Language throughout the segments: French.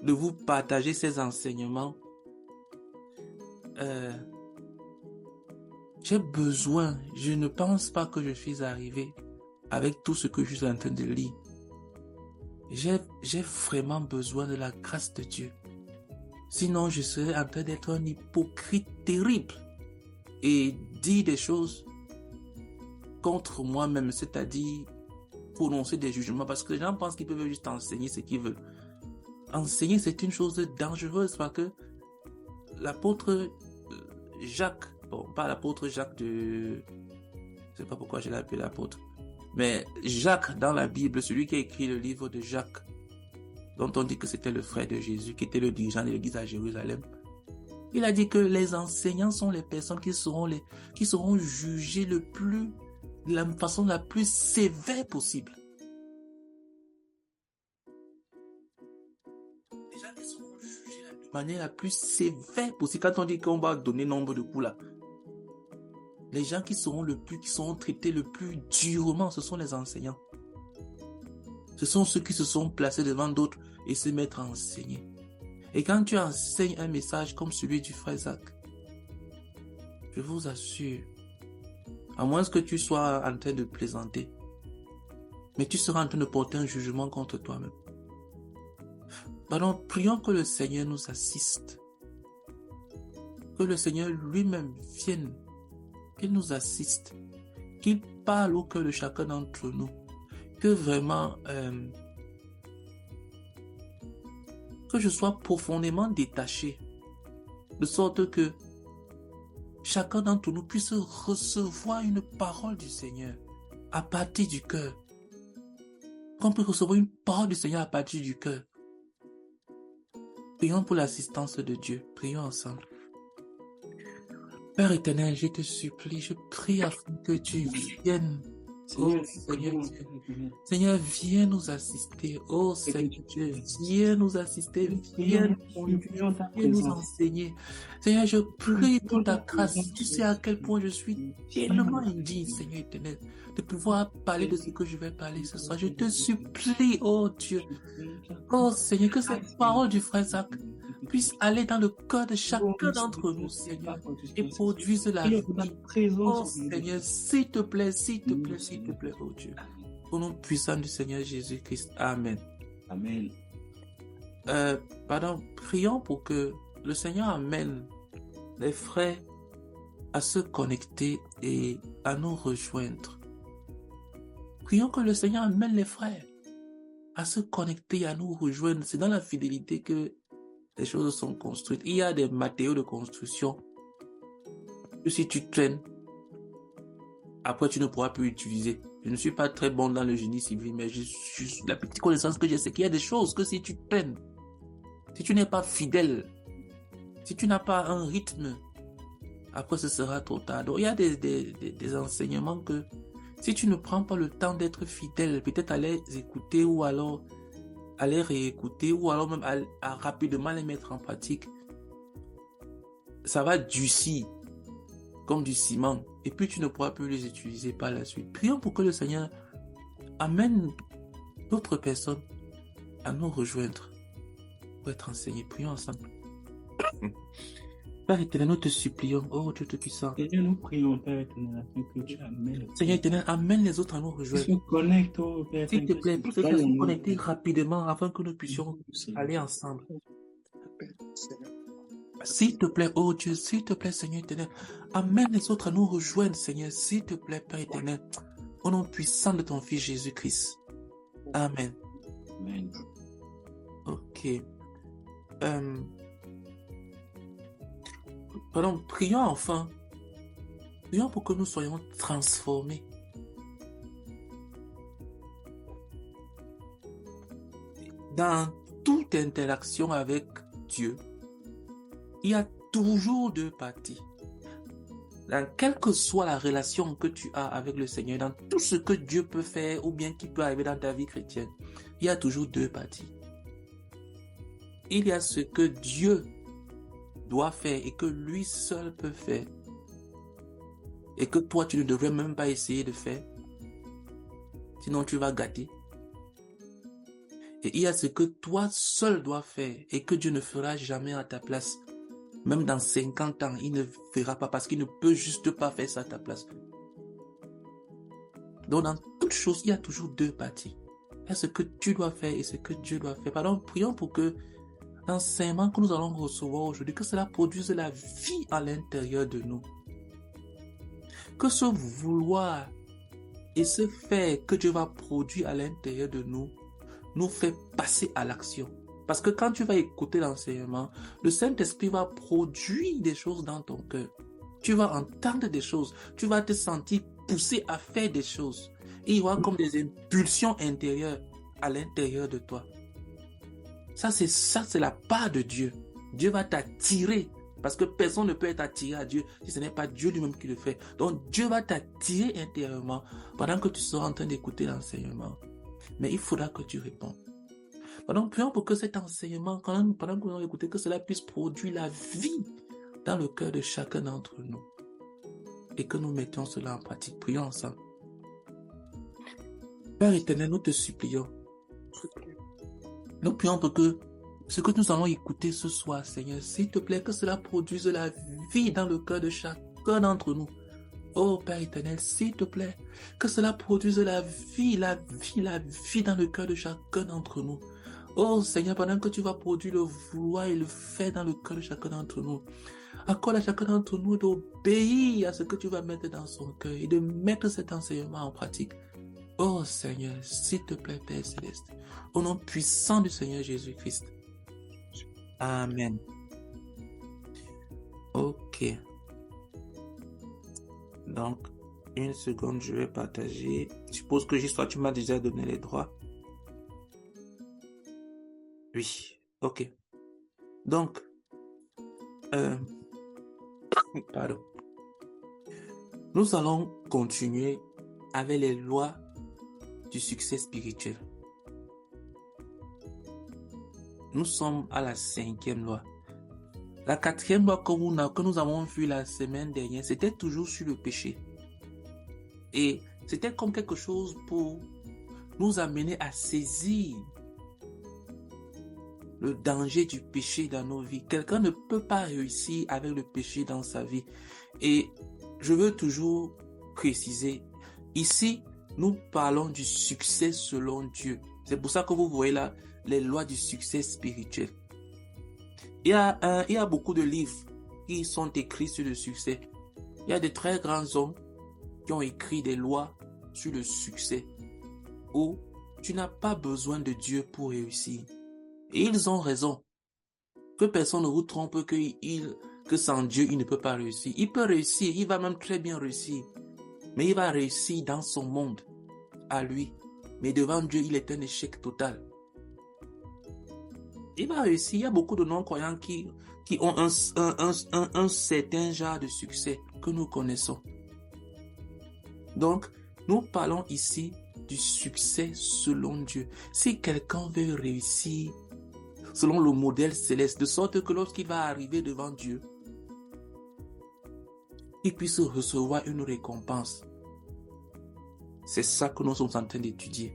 de vous partager ces enseignements, j'ai besoin, je ne pense pas que je suis arrivé avec tout ce que je suis en train de lire. J'ai vraiment besoin de la grâce de Dieu. Sinon, je serais en train d'être un hypocrite terrible et dire des choses contre moi-même, c'est-à-dire prononcer des jugements, parce que les gens pensent qu'ils peuvent juste enseigner ce qu'ils veulent. Enseigner, c'est une chose dangereuse parce que l'apôtre Jacques, bon, pas l'apôtre Jacques je sais pas pourquoi je l'ai appelé l'apôtre, mais Jacques dans la Bible, celui qui a écrit le livre de Jacques, dont on dit que c'était le frère de Jésus, qui était le dirigeant de l'église à Jérusalem, il a dit que les enseignants sont les personnes qui seront jugées de la façon la plus sévère possible. Les gens qui seront jugés de manière la plus sévère possible. Quand on dit qu'on va donner nombre de coups là, les gens qui seront traités le plus durement, ce sont les enseignants. Ce sont ceux qui se sont placés devant d'autres et se mettent à enseigner. Et quand tu enseignes un message comme celui du frère Zach, je vous assure, à moins que tu sois en train de plaisanter, mais tu seras en train de porter un jugement contre toi-même. Pardon, prions que le Seigneur nous assiste. Que le Seigneur lui-même vienne, qu'il nous assiste, qu'il parle au cœur de chacun d'entre nous. Que vraiment, que je sois profondément détaché, de sorte que chacun d'entre nous puisse recevoir une parole du Seigneur à partir du cœur. Qu'on puisse recevoir une parole du Seigneur à partir du cœur. Prions pour l'assistance de Dieu. Prions ensemble. Père éternel, je te supplie, je prie afin que tu viennes. Oh Seigneur, viens nous assister. Oh Seigneur, viens nous assister. Viens nous enseigner. Seigneur, je prie pour ta grâce. Tu sais à quel point je suis tellement indigne, Seigneur éternel, de pouvoir parler de ce que je vais parler ce soir. Je te supplie, oh Dieu. Oh Seigneur, que cette parole du frère Zach puisse aller dans le cœur de chacun d'entre nous, Seigneur, et produise la vie. Oh Seigneur, s'il te plaît, oh Dieu. Au nom puissant du Seigneur Jésus-Christ. Amen. Amen. Prions pour que le Seigneur amène les frères à se connecter et à nous rejoindre. Prions que le Seigneur amène les frères à se connecter et à nous rejoindre. C'est dans la fidélité que les choses sont construites. Il y a des matériaux de construction que si tu traînes, après tu ne pourras plus utiliser. Je ne suis pas très bon dans le génie civil, mais la petite connaissance que j'ai, c'est qu'il y a des choses que si tu traînes, si tu n'es pas fidèle, si tu n'as pas un rythme, après ce sera trop tard. Donc il y a des enseignements que si tu ne prends pas le temps d'être fidèle, peut-être à les écouter ou alors à les réécouter ou alors même à rapidement les mettre en pratique, ça va durcir comme du ciment et puis tu ne pourras plus les utiliser par la suite. Prions pour que le Seigneur amène d'autres personnes à nous rejoindre pour être enseignés. Prions ensemble. Père éternel, nous te supplions, oh Dieu Tout-Puissant. Seigneur, nous prions, Père éternel, afin que tu amènes. Seigneur éternel, amène les autres à nous rejoindre. S'il te plaît, pour ceux qui sont connectés rapidement afin que nous puissions aller ensemble. S'il te plaît, oh Dieu, s'il te plaît, Seigneur éternel, amène les autres à nous rejoindre, Seigneur, s'il te plaît, Père éternel, au nom puissant de ton Fils Jésus-Christ. Amen. Amen. Ok. Prions enfin. Prions pour que nous soyons transformés. Dans toute interaction avec Dieu, il y a toujours deux parties. Dans quelle que soit la relation que tu as avec le Seigneur, dans tout ce que Dieu peut faire ou bien qui peut arriver dans ta vie chrétienne, il y a toujours deux parties. Il y a ce que Dieu doit faire et que lui seul peut faire et que toi tu ne devrais même pas essayer de faire, sinon tu vas gâter. Et il y a ce que toi seul dois faire et que Dieu ne fera jamais à ta place. Même dans 50 ans, il ne fera pas parce qu'il ne peut juste pas faire ça à ta place. Donc dans toute chose, il y a toujours deux parties. Il y a ce que tu dois faire et ce que Dieu doit faire. Pardon, prions pour que l'enseignement que nous allons recevoir aujourd'hui, que cela produise la vie à l'intérieur de nous. Que ce vouloir et ce faire que Dieu va produire à l'intérieur de nous fait passer à l'action. Parce que quand tu vas écouter l'enseignement, le Saint-Esprit va produire des choses dans ton cœur. Tu vas entendre des choses. Tu vas te sentir poussé à faire des choses. Et il y aura comme des impulsions intérieures à l'intérieur de toi. Ça, c'est la part de Dieu. Dieu va t'attirer. Parce que personne ne peut être attiré à Dieu si ce n'est pas Dieu lui-même qui le fait. Donc Dieu va t'attirer intérieurement pendant que tu seras en train d'écouter l'enseignement. Mais il faudra que tu répondes. Donc prions pour que cet enseignement, pendant que nous allons écouter, que cela puisse produire la vie dans le cœur de chacun d'entre nous. Et que nous mettions cela en pratique. Prions ensemble. Père éternel, nous te supplions. Nous prions pour que ce que nous allons écouter ce soir, Seigneur, s'il te plaît, que cela produise la vie dans le cœur de chacun d'entre nous. Oh Père éternel, s'il te plaît, que cela produise la vie dans le cœur de chacun d'entre nous. Oh Seigneur, pendant que tu vas produire le vouloir et le faire dans le cœur de chacun d'entre nous, accorde à chacun d'entre nous d'obéir à ce que tu vas mettre dans son cœur et de mettre cet enseignement en pratique. Oh Seigneur, s'il te plaît, Père Céleste, au nom puissant du Seigneur Jésus-Christ. Amen. Ok. Donc, une seconde, je vais partager. Je suppose que juste toi, tu m'as déjà donné les droits. Oui, ok. Donc, pardon. Nous allons continuer avec les lois du succès spirituel. Nous sommes à la 5e loi. La 4e loi que nous avons vue la semaine dernière, c'était toujours sur le péché. Et c'était comme quelque chose pour nous amener à saisir le danger du péché dans nos vies. Quelqu'un ne peut pas réussir avec le péché dans sa vie. Et je veux toujours préciser, ici, nous parlons du succès selon Dieu. C'est pour ça que vous voyez là les lois du succès spirituel. Il y a beaucoup de livres qui sont écrits sur le succès. Il y a de très grands hommes qui ont écrit des lois sur le succès où tu n'as pas besoin de Dieu pour réussir. Et ils ont raison. Que personne ne vous trompe que sans Dieu, il ne peut pas réussir. Il peut réussir, il va même très bien réussir. Mais il va réussir dans son monde, à lui. Mais devant Dieu, il est un échec total. Il va réussir. Il y a beaucoup de non-croyants qui ont un certain genre de succès que nous connaissons. Donc, nous parlons ici du succès selon Dieu. Si quelqu'un veut réussir selon le modèle céleste, de sorte que lorsqu'il va arriver devant Dieu, il puisse recevoir une récompense. C'est ça que nous sommes en train d'étudier.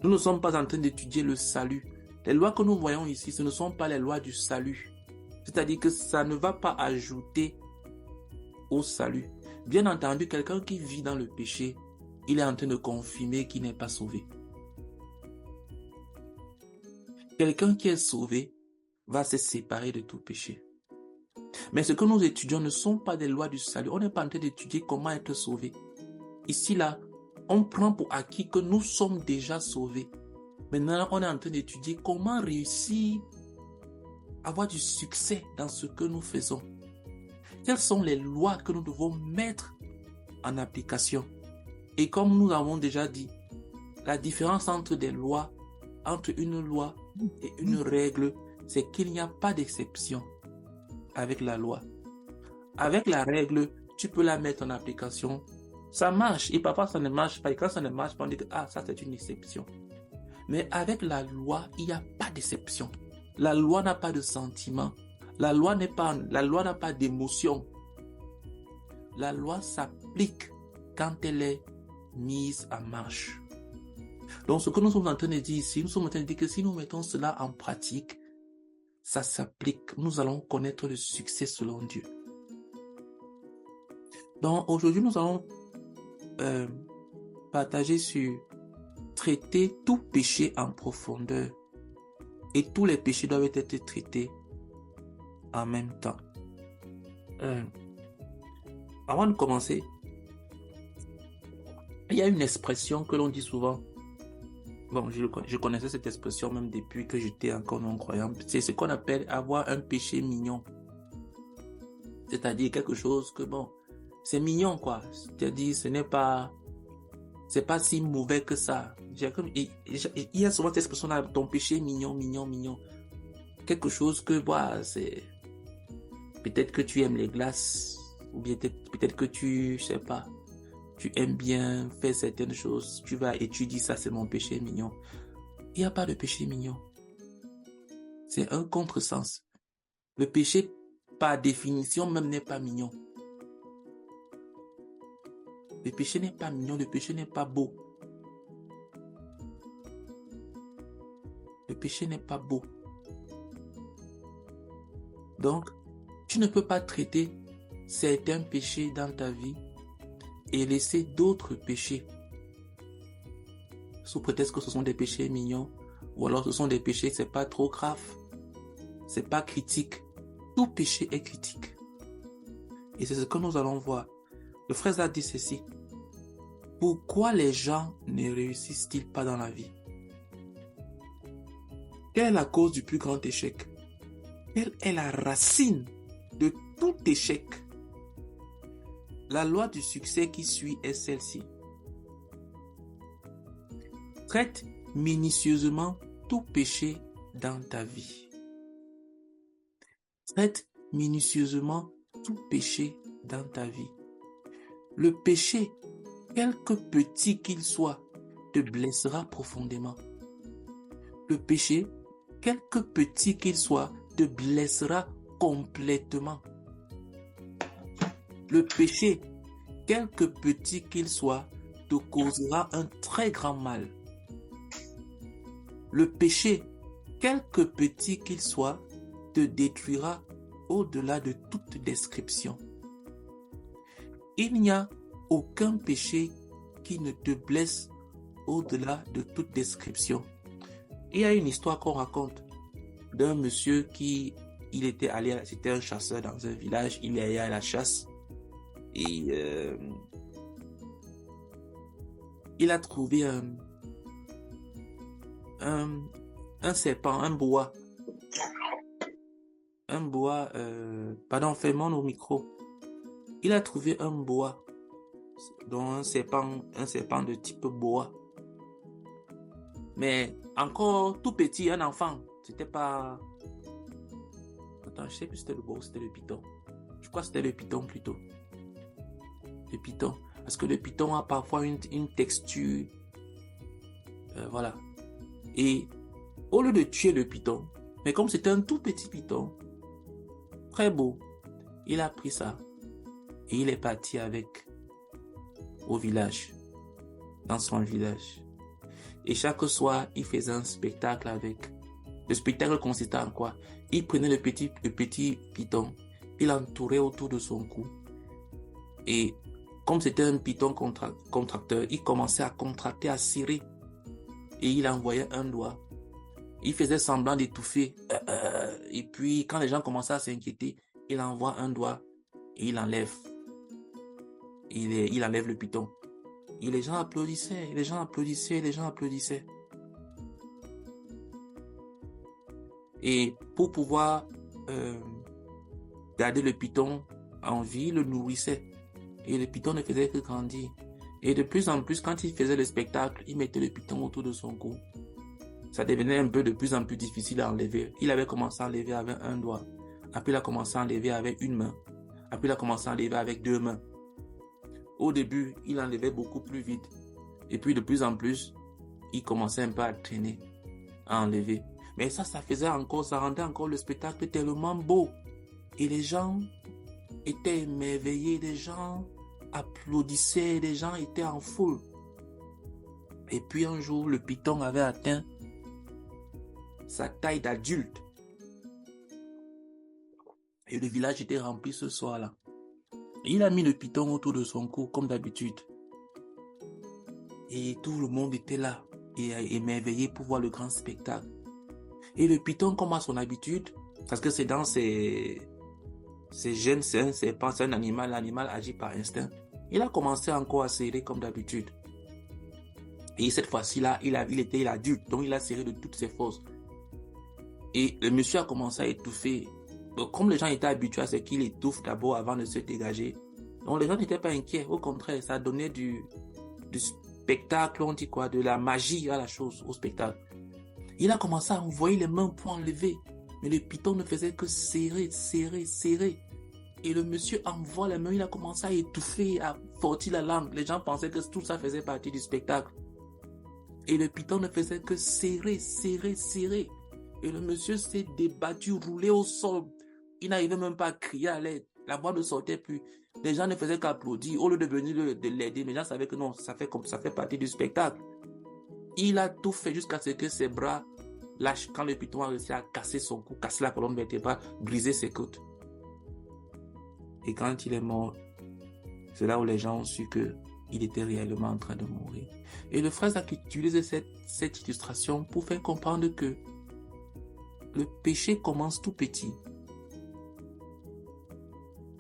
Nous ne sommes pas en train d'étudier le salut. Les lois que nous voyons ici, ce ne sont pas les lois du salut. C'est-à-dire que ça ne va pas ajouter au salut. Bien entendu, quelqu'un qui vit dans le péché, il est en train de confirmer qu'il n'est pas sauvé. Quelqu'un qui est sauvé va se séparer de tout péché. Mais ce que nous étudions ne sont pas des lois du salut. On n'est pas en train d'étudier comment être sauvé. Ici, là, on prend pour acquis que nous sommes déjà sauvés. Maintenant, on est en train d'étudier comment réussir à avoir du succès dans ce que nous faisons. Quelles sont les lois que nous devons mettre en application? Et comme nous avons déjà dit, la différence entre une loi et une règle, c'est qu'il n'y a pas d'exception avec la loi. Avec la règle, tu peux la mettre en application. Ça marche et parfois ça ne marche pas. Et quand ça ne marche pas, on dit que ça c'est une exception. Mais avec la loi, il n'y a pas d'exception. La loi n'a pas de sentiment. La loi n'a pas d'émotion. La loi s'applique quand elle est mise en marche. Donc, ce que nous sommes en train de dire ici, nous sommes en train de dire que si nous mettons cela en pratique, ça s'applique. Nous allons connaître le succès selon Dieu. Donc, aujourd'hui, nous allons partager sur traiter tout péché en profondeur. Et tous les péchés doivent être traités en même temps. Avant de commencer, il y a une expression que l'on dit souvent. Bon, je connaissais cette expression même depuis que j'étais encore non-croyant. C'est ce qu'on appelle avoir un péché mignon. C'est-à-dire quelque chose que, bon, c'est mignon, quoi. C'est-à-dire, c'est pas si mauvais que ça. Il y a souvent cette expression-là, ton péché mignon, mignon, mignon. Quelque chose que, voilà, c'est... Peut-être que tu aimes les glaces, ou bien peut-être que tu, je sais pas, tu aimes bien faire certaines choses. Tu vas et tu dis ça, c'est mon péché mignon. Il n'y a pas de péché mignon. C'est un contresens. Le péché, par définition, même n'est pas mignon. Le péché n'est pas mignon, le péché n'est pas beau. Le péché n'est pas beau. Donc, tu ne peux pas traiter certains péchés dans ta vie et laisser d'autres péchés sous prétexte que ce sont des péchés mignons ou alors ce sont des péchés, c'est pas trop grave, c'est pas critique. Tout péché est critique. Et c'est ce que nous allons voir. Le frère a dit ceci. Pourquoi les gens ne réussissent-ils pas dans la vie? Quelle est la cause du plus grand échec? Quelle est la racine de tout échec? La loi du succès qui suit est celle-ci. Traite minutieusement tout péché dans ta vie. Traite minutieusement tout péché dans ta vie. Le péché, quelque petit qu'il soit, te blessera profondément. Le péché, quelque petit qu'il soit, te blessera complètement. Le péché, quelque petit qu'il soit, te causera un très grand mal. Le péché, quelque petit qu'il soit, te détruira au-delà de toute description. Il n'y a aucun péché qui ne te blesse au-delà de toute description. Il y a une histoire qu'on raconte d'un monsieur qui, c'était un chasseur dans un village, il est allé à la chasse et il a trouvé un serpent, un boa. Pardon, fermons nos micros. Il a trouvé un boa, donc un serpent de type boa. Mais encore tout petit, un enfant. C'était pas... Attends, je sais plus si c'était le boa ou c'était le python. Je crois que c'était le python plutôt. Le python. Parce que le python a parfois une texture. Voilà. Et au lieu de tuer le python, mais comme c'était un tout petit python, très beau, il a pris ça et il est parti avec au village, dans son village. Et chaque soir, il faisait un spectacle avec. Le spectacle consistait en quoi? Il prenait le petit python, il l'entourait autour de son cou. Et comme c'était un python contracteur, il commençait à contracter, à serrer. Et il envoyait un doigt. Il faisait semblant d'étouffer. Et puis, quand les gens commençaient à s'inquiéter, il envoie un doigt et il enlève. Il enlève le python. Et les gens applaudissaient, les gens applaudissaient. Et pour pouvoir garder le python en vie, il le nourrissait. Et le python ne faisait que grandir. Et de plus en plus, quand il faisait le spectacle, il mettait le python autour de son cou. Ça devenait un peu de plus en plus difficile à enlever. Il avait commencé à enlever avec un doigt. Après, il a commencé à enlever avec une main. Après, il a commencé à enlever avec deux mains. Au début, il enlevait beaucoup plus vite. Et puis, de plus en plus, il commençait un peu à traîner, à enlever. Mais ça rendait encore le spectacle tellement beau. Et les gens étaient émerveillés, les gens applaudissaient, les gens étaient en foule. Et puis un jour, le python avait atteint sa taille d'adulte. Et le village était rempli ce soir-là. Il a mis le python autour de son cou, comme d'habitude. Et tout le monde était là, et émerveillé pour voir le grand spectacle. Et le python, comme à son habitude, parce que c'est dans ses gènes, c'est un serpent, c'est un animal, l'animal agit par instinct. Il a commencé encore à serrer comme d'habitude. Et cette fois-ci-là, il était adulte, donc il a serré de toutes ses forces. Et le monsieur a commencé à étouffer. Donc, comme les gens étaient habitués à ce qu'il étouffe d'abord avant de se dégager, donc les gens n'étaient pas inquiets. Au contraire, ça donnait du spectacle, on dit quoi, de la magie à la chose, au spectacle. Il a commencé à envoyer les mains pour enlever. Mais le python ne faisait que serrer, serrer, serrer. Et le monsieur envoie les mains, il a commencé à étouffer, à fortir la langue. Les gens pensaient que tout ça faisait partie du spectacle. Et le python ne faisait que serrer, serrer, serrer. Et le monsieur s'est débattu, roulé au sol. Il n'arrivait même pas à crier à l'aide. La voix ne sortait plus. Les gens ne faisaient qu'applaudir. Au lieu de venir de l'aider, les gens savaient que non, ça fait partie du spectacle. Il a tout fait jusqu'à ce que ses bras lâchent. Quand le python a réussi à casser son cou, casser la colonne vertébrale, briser ses côtes. Et quand il est mort, c'est là où les gens ont su qu'il était réellement en train de mourir. Et le frère Zach utilise cette illustration pour faire comprendre que le péché commence tout petit.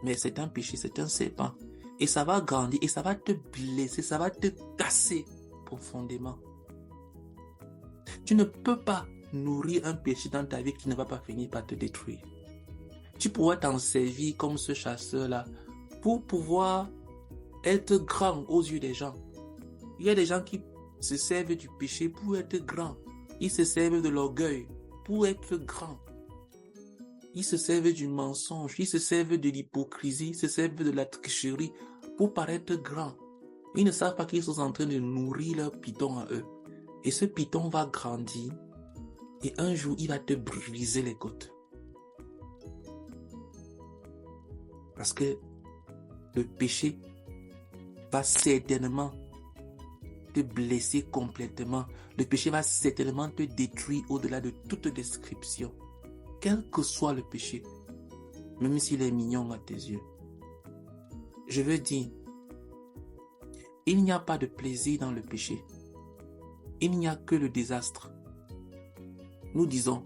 Mais c'est un péché, c'est un serpent. Et ça va grandir, et ça va te blesser, ça va te casser profondément. Tu ne peux pas nourrir un péché dans ta vie qui ne va pas finir par te détruire. Tu pourrais t'en servir comme ce chasseur-là pour pouvoir être grand aux yeux des gens. Il y a des gens qui se servent du péché pour être grands. Ils se servent de l'orgueil pour être grands. Ils se servent du mensonge, ils se servent de l'hypocrisie, ils se servent de la tricherie pour paraître grands. Ils ne savent pas qu'ils sont en train de nourrir leur python à eux. Et ce python va grandir et un jour, il va te briser les côtes. Parce que le péché va certainement te blesser complètement. Le péché va certainement te détruire au-delà de toute description. Quel que soit le péché, même s'il est mignon à tes yeux. Je veux dire, il n'y a pas de plaisir dans le péché. Il n'y a que le désastre. Nous disons,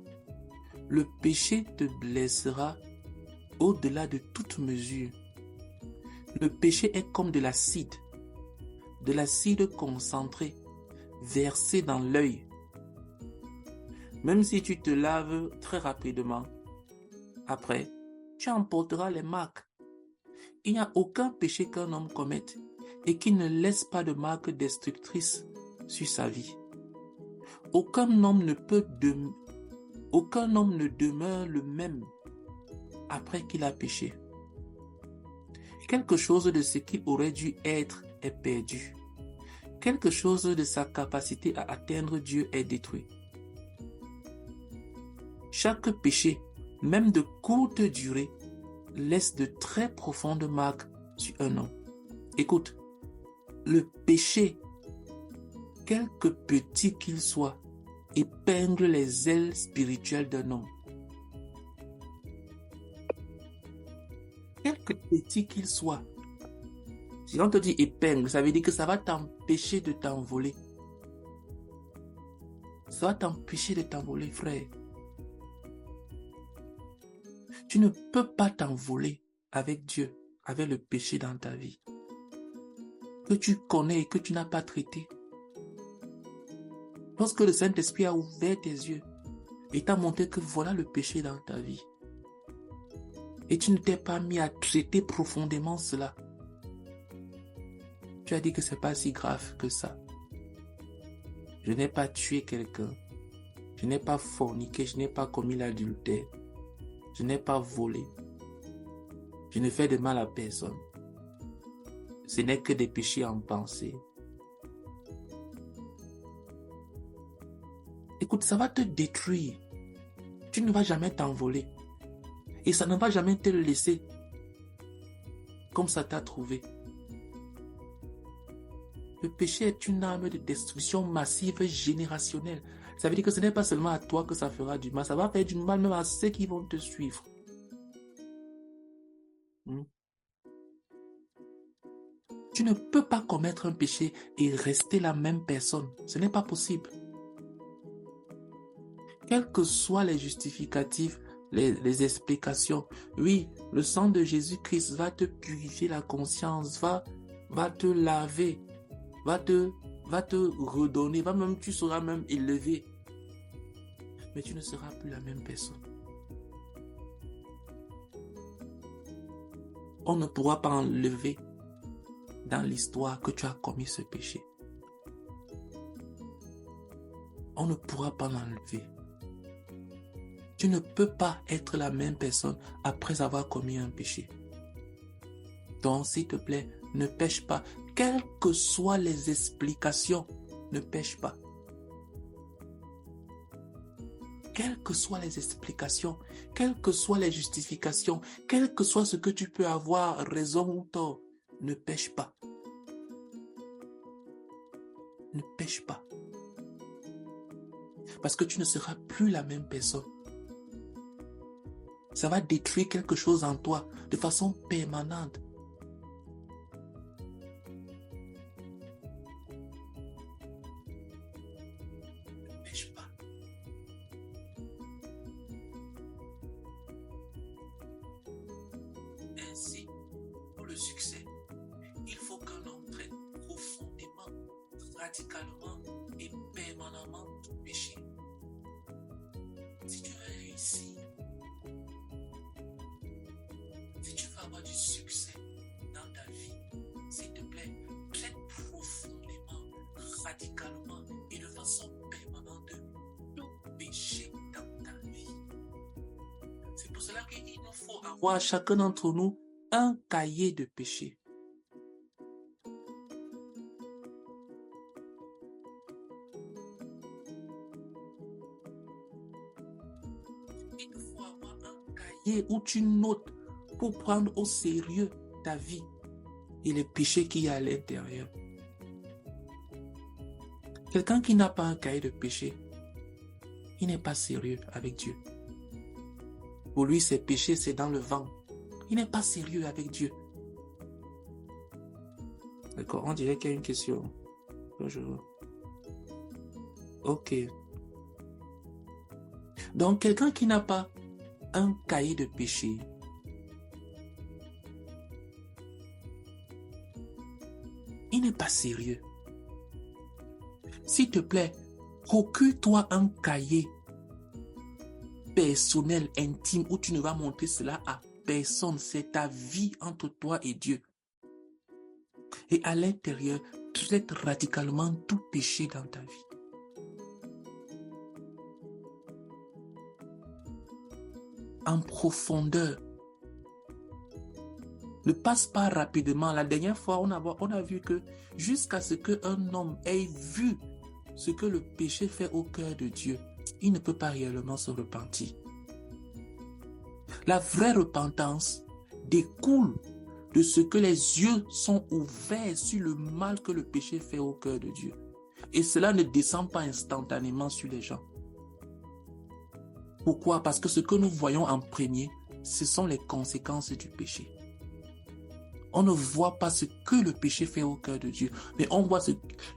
le péché te blessera au-delà de toute mesure. Le péché est comme de l'acide concentré, versé dans l'œil. Même si tu te laves très rapidement, après, tu emporteras les marques. Il n'y a aucun péché qu'un homme commette et qui ne laisse pas de marques destructrices sur sa vie. Aucun homme ne demeure le même après qu'il a péché. Quelque chose de ce qu'il aurait dû être est perdu. Quelque chose de sa capacité à atteindre Dieu est détruit. Chaque péché, même de courte durée, laisse de très profondes marques sur un homme. Écoute, le péché, quelque petit qu'il soit, épingle les ailes spirituelles d'un homme. Quelque petit qu'il soit. Si on te dit épingle, ça veut dire que ça va t'empêcher de t'envoler. Ça va t'empêcher de t'envoler, frère. Tu ne peux pas t'envoler avec Dieu, avec le péché dans ta vie, que tu connais et que tu n'as pas traité. Lorsque le Saint-Esprit a ouvert tes yeux et t'a montré que voilà le péché dans ta vie, et tu ne t'es pas mis à traiter profondément cela, tu as dit que ce n'est pas si grave que ça. Je n'ai pas tué quelqu'un, je n'ai pas forniqué, je n'ai pas commis l'adultère, je n'ai pas volé, je ne fais de mal à personne. Ce n'est que des péchés en pensée. Écoute, ça va te détruire. Tu ne vas jamais t'envoler. Et ça ne va jamais te laisser comme ça t'a trouvé. Le péché est une arme de destruction massive générationnelle. Ça veut dire que ce n'est pas seulement à toi que ça fera du mal, ça va faire du mal même à ceux qui vont te suivre. Tu ne peux pas commettre un péché et rester la même personne. Ce n'est pas possible. Quels que soient les justificatifs, les explications, oui, le sang de Jésus-Christ va te purifier la conscience, va te laver, va te redonner, tu seras même élevé. Mais tu ne seras plus la même personne. On ne pourra pas enlever dans l'histoire que tu as commis ce péché. On ne pourra pas l'enlever. Tu ne peux pas être la même personne après avoir commis un péché. Donc, s'il te plaît, ne pêche pas. Quelles que soient les explications, ne pêche pas. Quelles que soient les explications, quelles que soient les justifications, quel que soit ce que tu peux avoir raison ou tort, ne pêche pas. Ne pêche pas. Parce que tu ne seras plus la même personne. Ça va détruire quelque chose en toi de façon permanente. Ne pêche pas. Ainsi, pour le succès, il faut qu'un homme traite profondément, radicalement et permanemment tout péché. Si tu veux réussir, si tu veux avoir du succès dans ta vie, s'il te plaît, traite profondément, radicalement et de façon permanente tout péché dans ta vie. C'est pour cela qu'il nous faut avoir chacun d'entre nous un cahier de péché. Il nous faut avoir un cahier où tu notes pour prendre au sérieux ta vie et les péchés qu'il y a à l'intérieur. Quelqu'un qui n'a pas un cahier de péché, il n'est pas sérieux avec Dieu. Pour lui, ses péchés, c'est dans le vent. Il n'est pas sérieux avec Dieu. D'accord, on dirait qu'il y a une question. Bonjour. Ok. Donc, quelqu'un qui n'a pas un cahier de péché, il n'est pas sérieux. S'il te plaît, procure-toi un cahier personnel, intime, où tu ne vas montrer cela à personne. C'est ta vie entre toi et Dieu. Et à l'intérieur, traite radicalement tout péché dans ta vie. En profondeur. Ne passe pas rapidement. La dernière fois, on a vu que jusqu'à ce qu'un homme ait vu ce que le péché fait au cœur de Dieu, il ne peut pas réellement se repentir. La vraie repentance découle de ce que les yeux sont ouverts sur le mal que le péché fait au cœur de Dieu. Et cela ne descend pas instantanément sur les gens. Pourquoi? Parce que ce que nous voyons en premier, ce sont les conséquences du péché. On ne voit pas ce que le péché fait au cœur de Dieu, mais on voit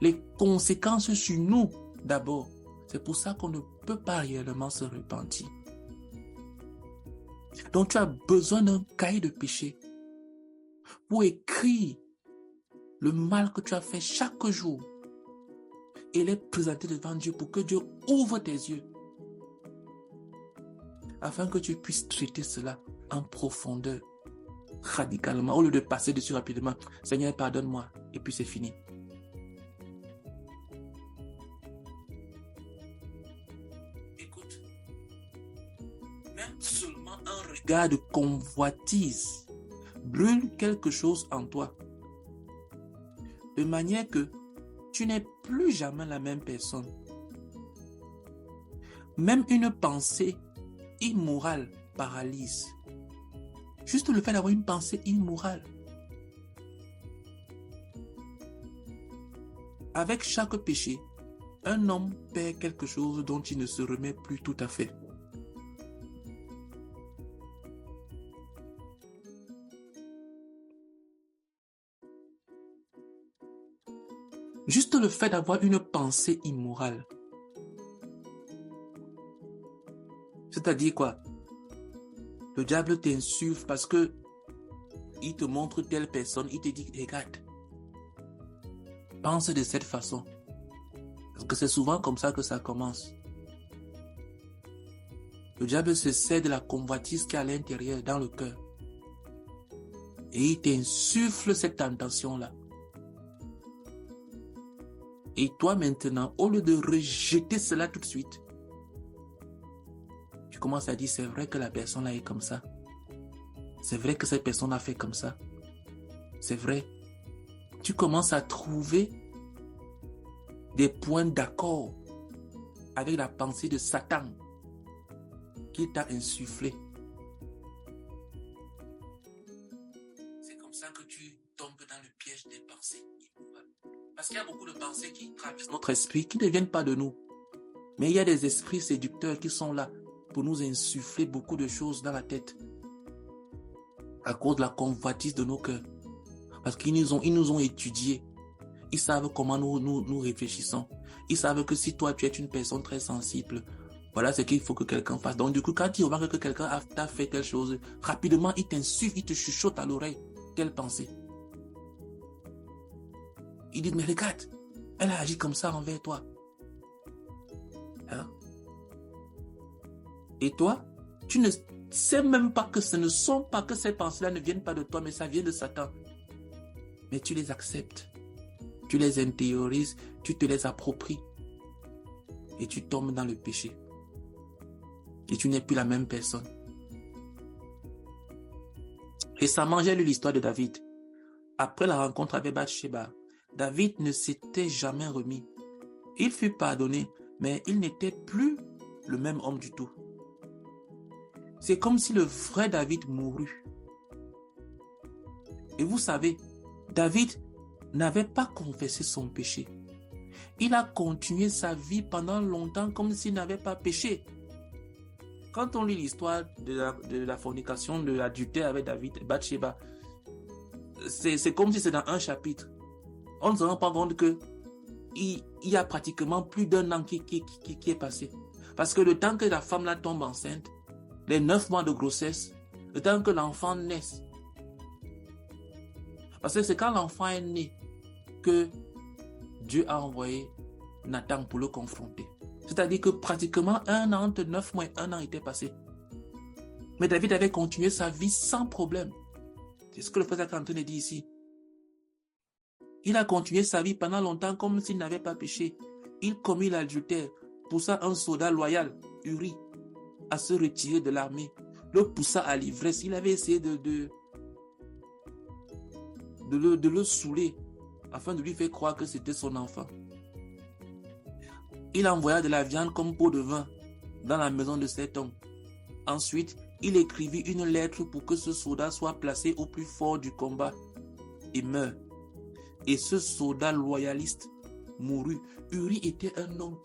les conséquences sur nous d'abord. C'est pour ça qu'on ne peut pas réellement se repentir. Donc tu as besoin d'un cahier de péché pour écrire le mal que tu as fait chaque jour et les présenter devant Dieu pour que Dieu ouvre tes yeux afin que tu puisses traiter cela en profondeur, radicalement, au lieu de passer dessus rapidement. Seigneur, pardonne-moi, et puis c'est fini. Écoute, même seulement un regard de convoitise brûle quelque chose en toi, de manière que tu n'es plus jamais la même personne. Même une pensée immorale paralyse. Juste le fait d'avoir une pensée immorale. avec chaque péché, un homme perd quelque chose dont il ne se remet plus tout à fait. Juste le fait d'avoir une pensée immorale. C'est-à-dire quoi? Le diable t'insuffle parce que il te montre telle personne, il te dit, regarde, pense de cette façon. Parce que c'est souvent comme ça que ça commence. Le diable se sert de la convoitise qui est à l'intérieur, dans le cœur. Et il t'insuffle cette tentation-là. Et toi maintenant, au lieu de rejeter cela tout de suite, tu commences à dire, c'est vrai que la personne là est comme ça. C'est vrai que cette personne a fait comme ça. C'est vrai. Tu commences à trouver des points d'accord avec la pensée de Satan qu'il t'a insufflé. C'est comme ça que tu tombes dans le piège des pensées. Parce qu'il y a beaucoup de pensées qui traversent notre esprit, qui ne viennent pas de nous. Mais il y a des esprits séducteurs qui sont là pour nous insuffler beaucoup de choses dans la tête. À cause de la convoitise de nos cœurs. Parce qu'ils nous ont étudiés. Ils savent comment nous réfléchissons. Ils savent que si toi tu es une personne très sensible, voilà ce qu'il faut que quelqu'un fasse. Donc du coup, quand tu remarques que quelqu'un t'a fait telle chose, rapidement il t'insuffle, il te chuchote à l'oreille telle pensée. Il dit, mais regarde, elle a agi comme ça envers toi. Hein? Et toi, tu ne sais même pas que ce ne sont pas que ces pensées-là ne viennent pas de toi, mais ça vient de Satan. Mais tu les acceptes. Tu les intériorises, tu te les appropries. Et tu tombes dans le péché. Et tu n'es plus la même personne. Récemment, j'ai lu l'histoire de David. Après la rencontre avec Bathsheba, David ne s'était jamais remis. Il fut pardonné, mais il n'était plus le même homme du tout. C'est comme si le vrai David mourut. Et vous savez, David n'avait pas confessé son péché. Il a continué sa vie pendant longtemps comme s'il n'avait pas péché. Quand on lit l'histoire de la fornication, de l'adultère avec David et Bathsheba, c'est comme si c'est dans un chapitre. On ne se rend pas compte qu'il y a pratiquement plus d'un an qui est passé. Parce que le temps que la femme là tombe enceinte, les 9 mois de grossesse, le temps que l'enfant naisse. Parce que c'est quand l'enfant est né que Dieu a envoyé Nathan pour le confronter. C'est-à-dire que pratiquement un an, entre 9 mois et un an était passé. Mais David avait continué sa vie sans problème. C'est ce que le frère Antoine dit ici. Il a continué sa vie pendant longtemps comme s'il n'avait pas péché. Il commit l'adultère, poussa un soldat loyal, Uri, à se retirer de l'armée, le poussa à l'ivresse. Il avait essayé de le saouler afin de lui faire croire que c'était son enfant. Il envoya de la viande comme pot de vin dans la maison de cet homme. Ensuite, il écrivit une lettre pour que ce soldat soit placé au plus fort du combat et meure. Et ce soldat loyaliste mourut. Uri était un homme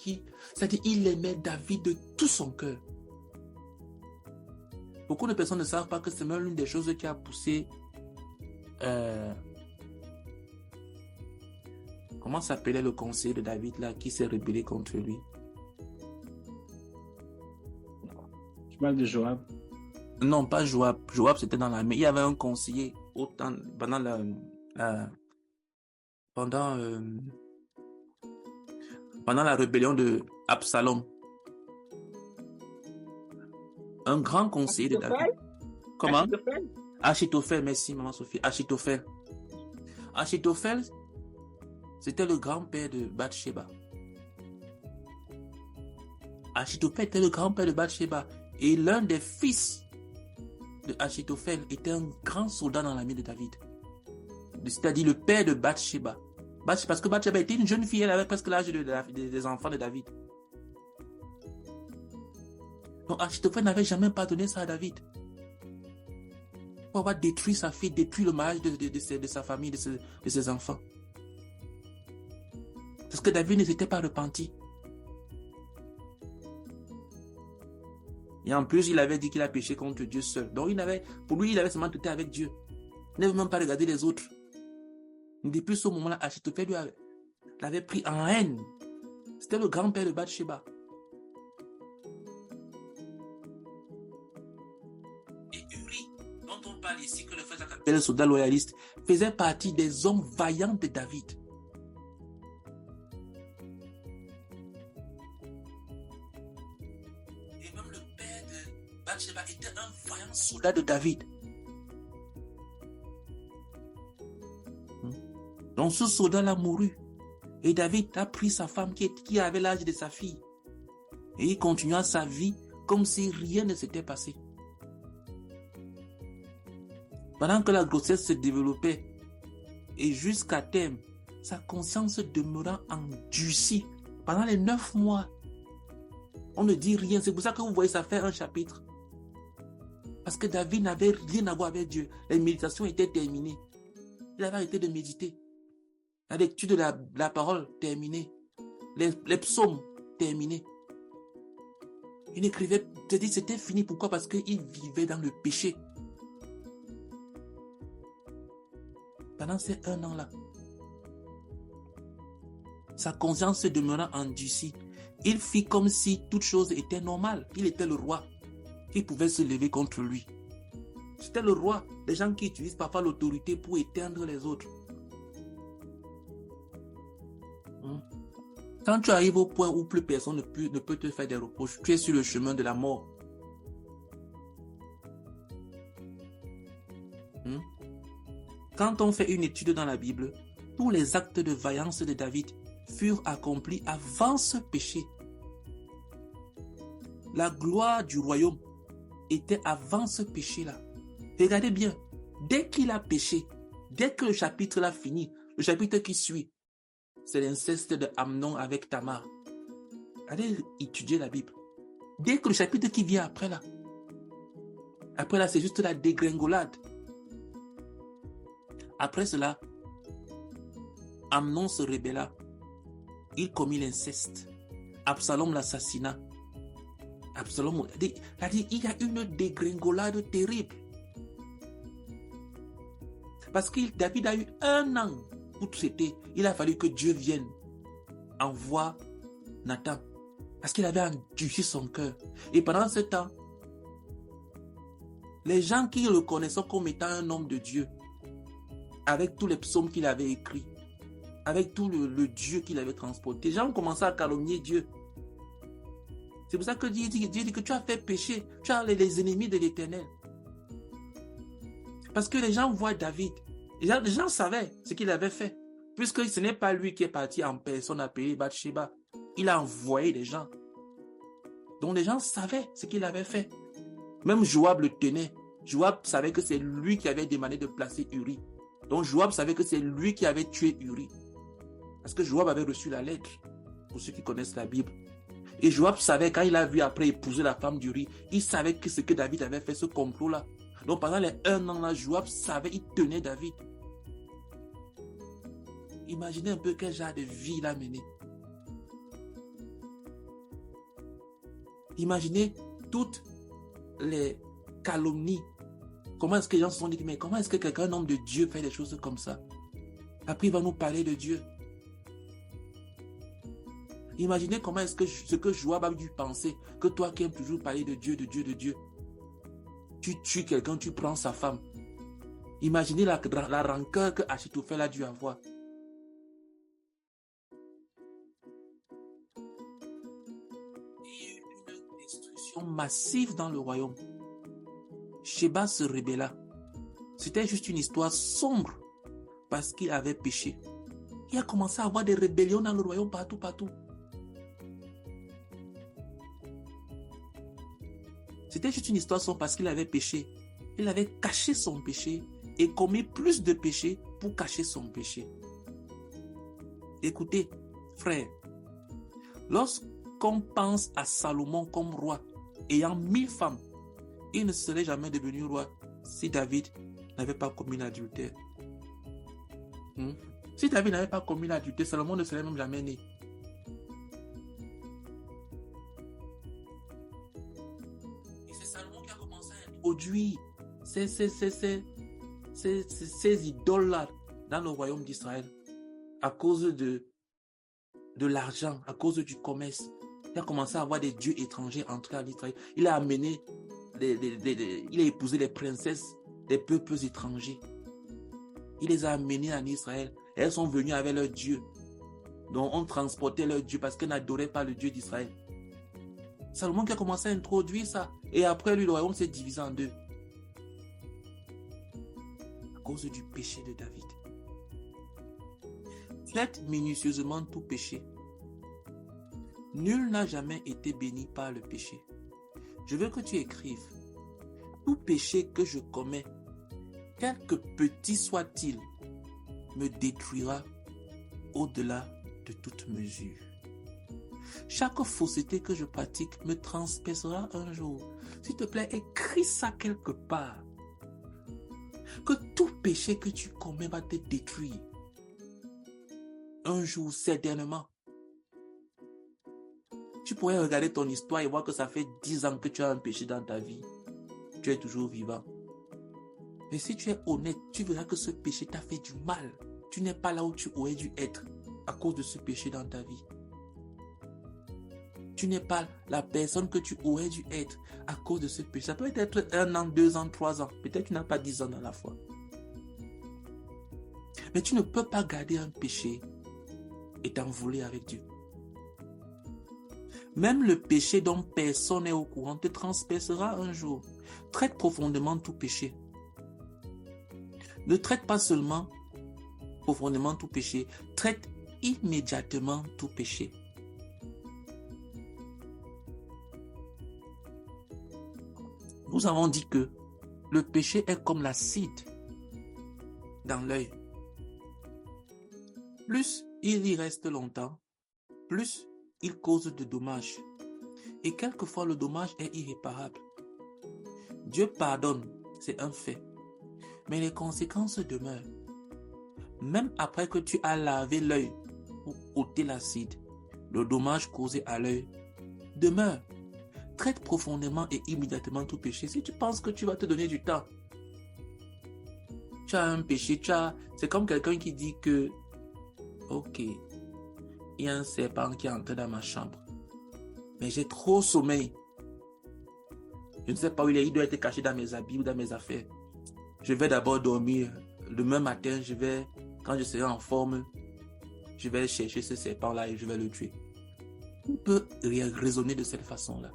c'est-à-dire il aimait David de tout son cœur. Beaucoup de personnes ne savent pas que c'est même l'une des choses qui a poussé comment s'appelait le conseiller de David là qui s'est rébellé contre lui? Tu parles de Joab? Non, pas Joab. Joab c'était dans l'armée. Il y avait un conseiller pendant la rébellion de Absalom. Un grand conseiller de David. Comment? Achitophel, merci maman Sophie. Achitophel, c'était le grand-père de Bathsheba. Achitophel était le grand-père de Bathsheba. Et l'un des fils de Achitophel était un grand soldat dans l'armée de David. C'est-à-dire le père de Bathsheba. Parce que Bathsheba était une jeune fille, elle avait presque l'âge des enfants de David. Donc Achitophel n'avait jamais pardonné ça à David. Pour avoir détruit sa fille, détruit le mariage de sa famille, de ses enfants. Parce que David ne s'était pas repenti. Et en plus, il avait dit qu'il a péché contre Dieu seul. Donc, pour lui, il avait seulement traité avec Dieu. Il n'avait même pas regardé les autres. Depuis ce moment-là, Achitophel l'avait pris en haine. C'était le grand-père de Bathsheba. Et Uri, dont on parle ici, que le frère Jacques appelle le soldat loyaliste, faisait partie des hommes vaillants de David. Et même le père de Bathsheba était un vaillant soldat de David. Donc ce soldat-là mourut. Et David a pris sa femme qui avait l'âge de sa fille. Et il continua sa vie comme si rien ne s'était passé. Pendant que la grossesse se développait, et jusqu'à terme, sa conscience demeura endurcie pendant les 9 mois. On ne dit rien. C'est pour ça que vous voyez ça faire un chapitre. Parce que David n'avait rien à voir avec Dieu. Les méditations étaient terminées. Il avait arrêté de méditer. La lecture de la parole terminée. Les psaumes terminés. Il écrivait, c'était fini. Pourquoi? Parce qu'il vivait dans le péché. Pendant ces 1 an-là, sa conscience se demeura endurcie. Il fit comme si toute chose était normale. Il était le roi. Qui pouvait se lever contre lui. C'était le roi. Les gens qui utilisent parfois l'autorité pour éteindre les autres. Quand tu arrives au point où plus personne ne peut te faire des reproches, tu es sur le chemin de la mort. Quand on fait une étude dans la Bible, tous les actes de vaillance de David furent accomplis avant ce péché. La gloire du royaume était avant ce péché-là. Regardez bien, dès qu'il a péché, dès que le chapitre là fini, le chapitre qui suit, c'est l'inceste de Amnon avec Tamar. Allez étudier la Bible. Dès que le chapitre qui vient après là, c'est juste la dégringolade. Après cela, Amnon se rébella. Il commit l'inceste. Absalom l'assassina. Absalom, il y a une dégringolade terrible. Parce que David a eu 1 an pour traiter. Il a fallu que Dieu vienne, envoie Nathan. Parce qu'il avait endurci son cœur. Et pendant ce temps, les gens qui le connaissaient comme étant un homme de Dieu, avec tous les psaumes qu'il avait écrits, avec tout le Dieu qu'il avait transporté, les gens ont commencé à calomnier Dieu. C'est pour ça que Dieu dit que tu as fait pécher, tu as les ennemis de l'Éternel. Parce que les gens voient David. Les gens savaient ce qu'il avait fait. Puisque ce n'est pas lui qui est parti en personne appeler Bathsheba. Il a envoyé des gens. Donc les gens savaient ce qu'il avait fait. Même Joab le tenait. Joab savait que c'est lui qui avait demandé de placer Uri. Donc Joab savait que c'est lui qui avait tué Uri. Parce que Joab avait reçu la lettre. Pour ceux qui connaissent la Bible. Et Joab savait, quand il a vu après épouser la femme d'Uri, il savait que ce que David avait fait, ce complot-là. Donc pendant les 1 an là, Joab savait, il tenait David. Imaginez un peu quel genre de vie il a mené. Imaginez toutes les calomnies. Comment est-ce que les gens se sont dit, mais comment est-ce que un homme de Dieu fait des choses comme ça? Après, il va nous parler de Dieu. Imaginez comment est-ce que ce que Joab a dû penser, que toi qui aimes toujours parler de Dieu, tu tues quelqu'un, tu prends sa femme. Imaginez la rancœur que Achitophel a dû avoir. Il y a eu une destruction massive dans le royaume. Sheba se rébella. C'était juste une histoire sombre parce qu'il avait péché. Il a commencé à avoir des rébellions dans le royaume partout. C'était juste une histoire sombre parce qu'il avait péché. Il avait caché son péché et commis plus de péchés pour cacher son péché. Écoutez, frère, lorsqu'on pense à Salomon comme roi, ayant 1000 femmes, il ne serait jamais devenu roi si David n'avait pas commis l'adultère. Si David n'avait pas commis l'adultère, Salomon ne serait même jamais né. introduit ces idoles-là dans le royaume d'Israël à cause de l'argent, à cause du commerce. Il a commencé à avoir des dieux étrangers entrés en Israël. Il a amené, il a épousé les princesses des peuples étrangers. Il les a amenées en Israël. Et elles sont venues avec leurs dieux. Donc on transportait leurs dieux parce qu'elles n'adoraient pas le Dieu d'Israël. Salomon qui a commencé à introduire ça. Et après lui, le royaume s'est divisé en deux. À cause du péché de David. Traite minutieusement tout péché. Nul n'a jamais été béni par le péché. Je veux que tu écrives. Tout péché que je commets, quelque petit soit-il, me détruira au-delà de toute mesure. Chaque fausseté que je pratique me transpercera un jour. S'il te plaît, écris ça quelque part. Que tout péché que tu commets va te détruire. Un jour, certainement. Tu pourrais regarder ton histoire et voir que ça fait 10 ans que tu as un péché dans ta vie. Tu es toujours vivant. Mais si tu es honnête, tu verras que ce péché t'a fait du mal. Tu n'es pas là où tu aurais dû être à cause de ce péché dans ta vie. Tu n'es pas la personne que tu aurais dû être à cause de ce péché. Ça peut être 1 an, 2 ans, 3 ans. Peut-être tu n'as pas 10 ans à la fois. Mais tu ne peux pas garder un péché et t'envoler avec Dieu. Même le péché dont personne n'est au courant te transpercera un jour. Traite profondément tout péché. Ne traite pas seulement profondément tout péché, traite immédiatement tout péché. Nous avons dit que le péché est comme l'acide dans l'œil. Plus il y reste longtemps, plus il cause de dommages. Et quelquefois, le dommage est irréparable. Dieu pardonne, c'est un fait. Mais les conséquences demeurent. Même après que tu as lavé l'œil pour ôter l'acide, le dommage causé à l'œil demeure. Traite profondément et immédiatement tout péché. Si tu penses que tu vas te donner du temps, tu as un péché, c'est comme quelqu'un qui dit que ok, il y a un serpent qui est entré dans ma chambre. Mais j'ai trop sommeil. Je ne sais pas où il est. Il doit être caché dans mes habits ou dans mes affaires. Je vais d'abord dormir. Demain matin, quand je serai en forme, je vais chercher ce serpent-là et je vais le tuer. On peut raisonner de cette façon-là.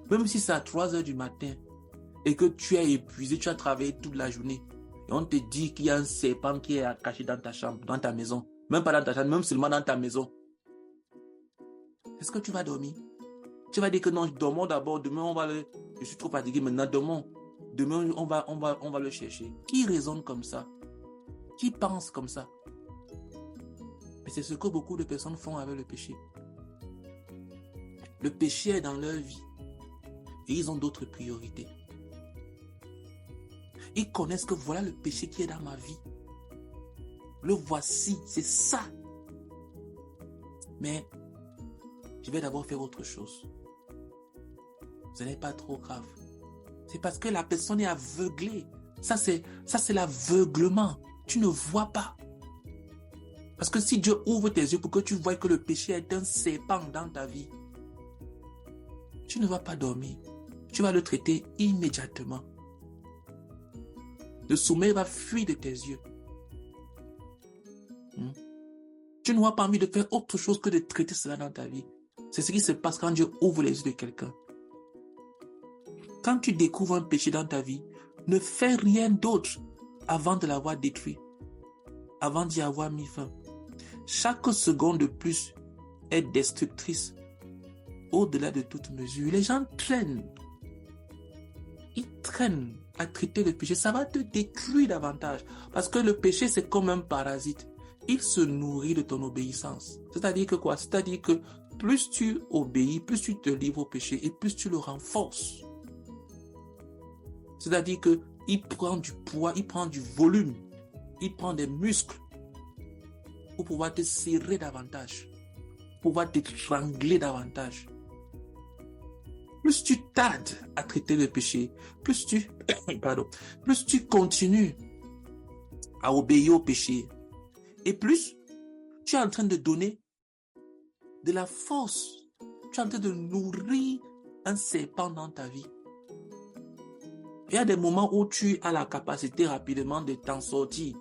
Même si c'est à 3 heures du matin et que tu es épuisé, tu as travaillé toute la journée et on te dit qu'il y a un serpent qui est caché dans ta chambre, dans ta maison. Même pas dans ta chambre, même seulement dans ta maison. Est-ce que tu vas dormir? Tu vas dire que non, dormons d'abord. Demain, je suis trop fatigué maintenant, dormons. Demain, on va le chercher. Qui raisonne comme ça? Qui pense comme ça? Mais c'est ce que beaucoup de personnes font avec le péché. Le péché est dans leur vie. Et ils ont d'autres priorités. Ils connaissent que voilà le péché qui est dans ma vie. Le voici, c'est ça. Mais je vais d'abord faire autre chose. Ce n'est pas trop grave. C'est parce que la personne est aveuglée. Ça, c'est l'aveuglement. Tu ne vois pas. Parce que si Dieu ouvre tes yeux pour que tu vois que le péché est un serpent dans ta vie, tu ne vas pas dormir. Tu vas le traiter immédiatement. Le sommeil va fuir de tes yeux. Tu n'auras pas envie de faire autre chose que de traiter cela dans ta vie. C'est ce qui se passe quand Dieu ouvre les yeux de quelqu'un. Quand tu découvres un péché dans ta vie, ne fais rien d'autre avant de l'avoir détruit, avant d'y avoir mis fin. Chaque seconde de plus est destructrice au-delà de toute mesure. Les gens traînent. Ils traînent à traiter le péché. Ça va te détruire davantage. Parce que le péché, c'est comme un parasite. Il se nourrit de ton obéissance. C'est-à-dire que quoi? C'est-à-dire que plus tu obéis, plus tu te livres au péché et plus tu le renforces. C'est-à-dire qu'il prend du poids, il prend du volume, il prend des muscles pour pouvoir te serrer davantage, pour pouvoir t'étrangler davantage. plus tu tardes à traiter le péché, plus tu continues à obéir au péché, et plus tu es en train de donner de la force, tu es en train de nourrir un serpent dans ta vie. Il y a des moments où tu as la capacité rapidement de t'en sortir.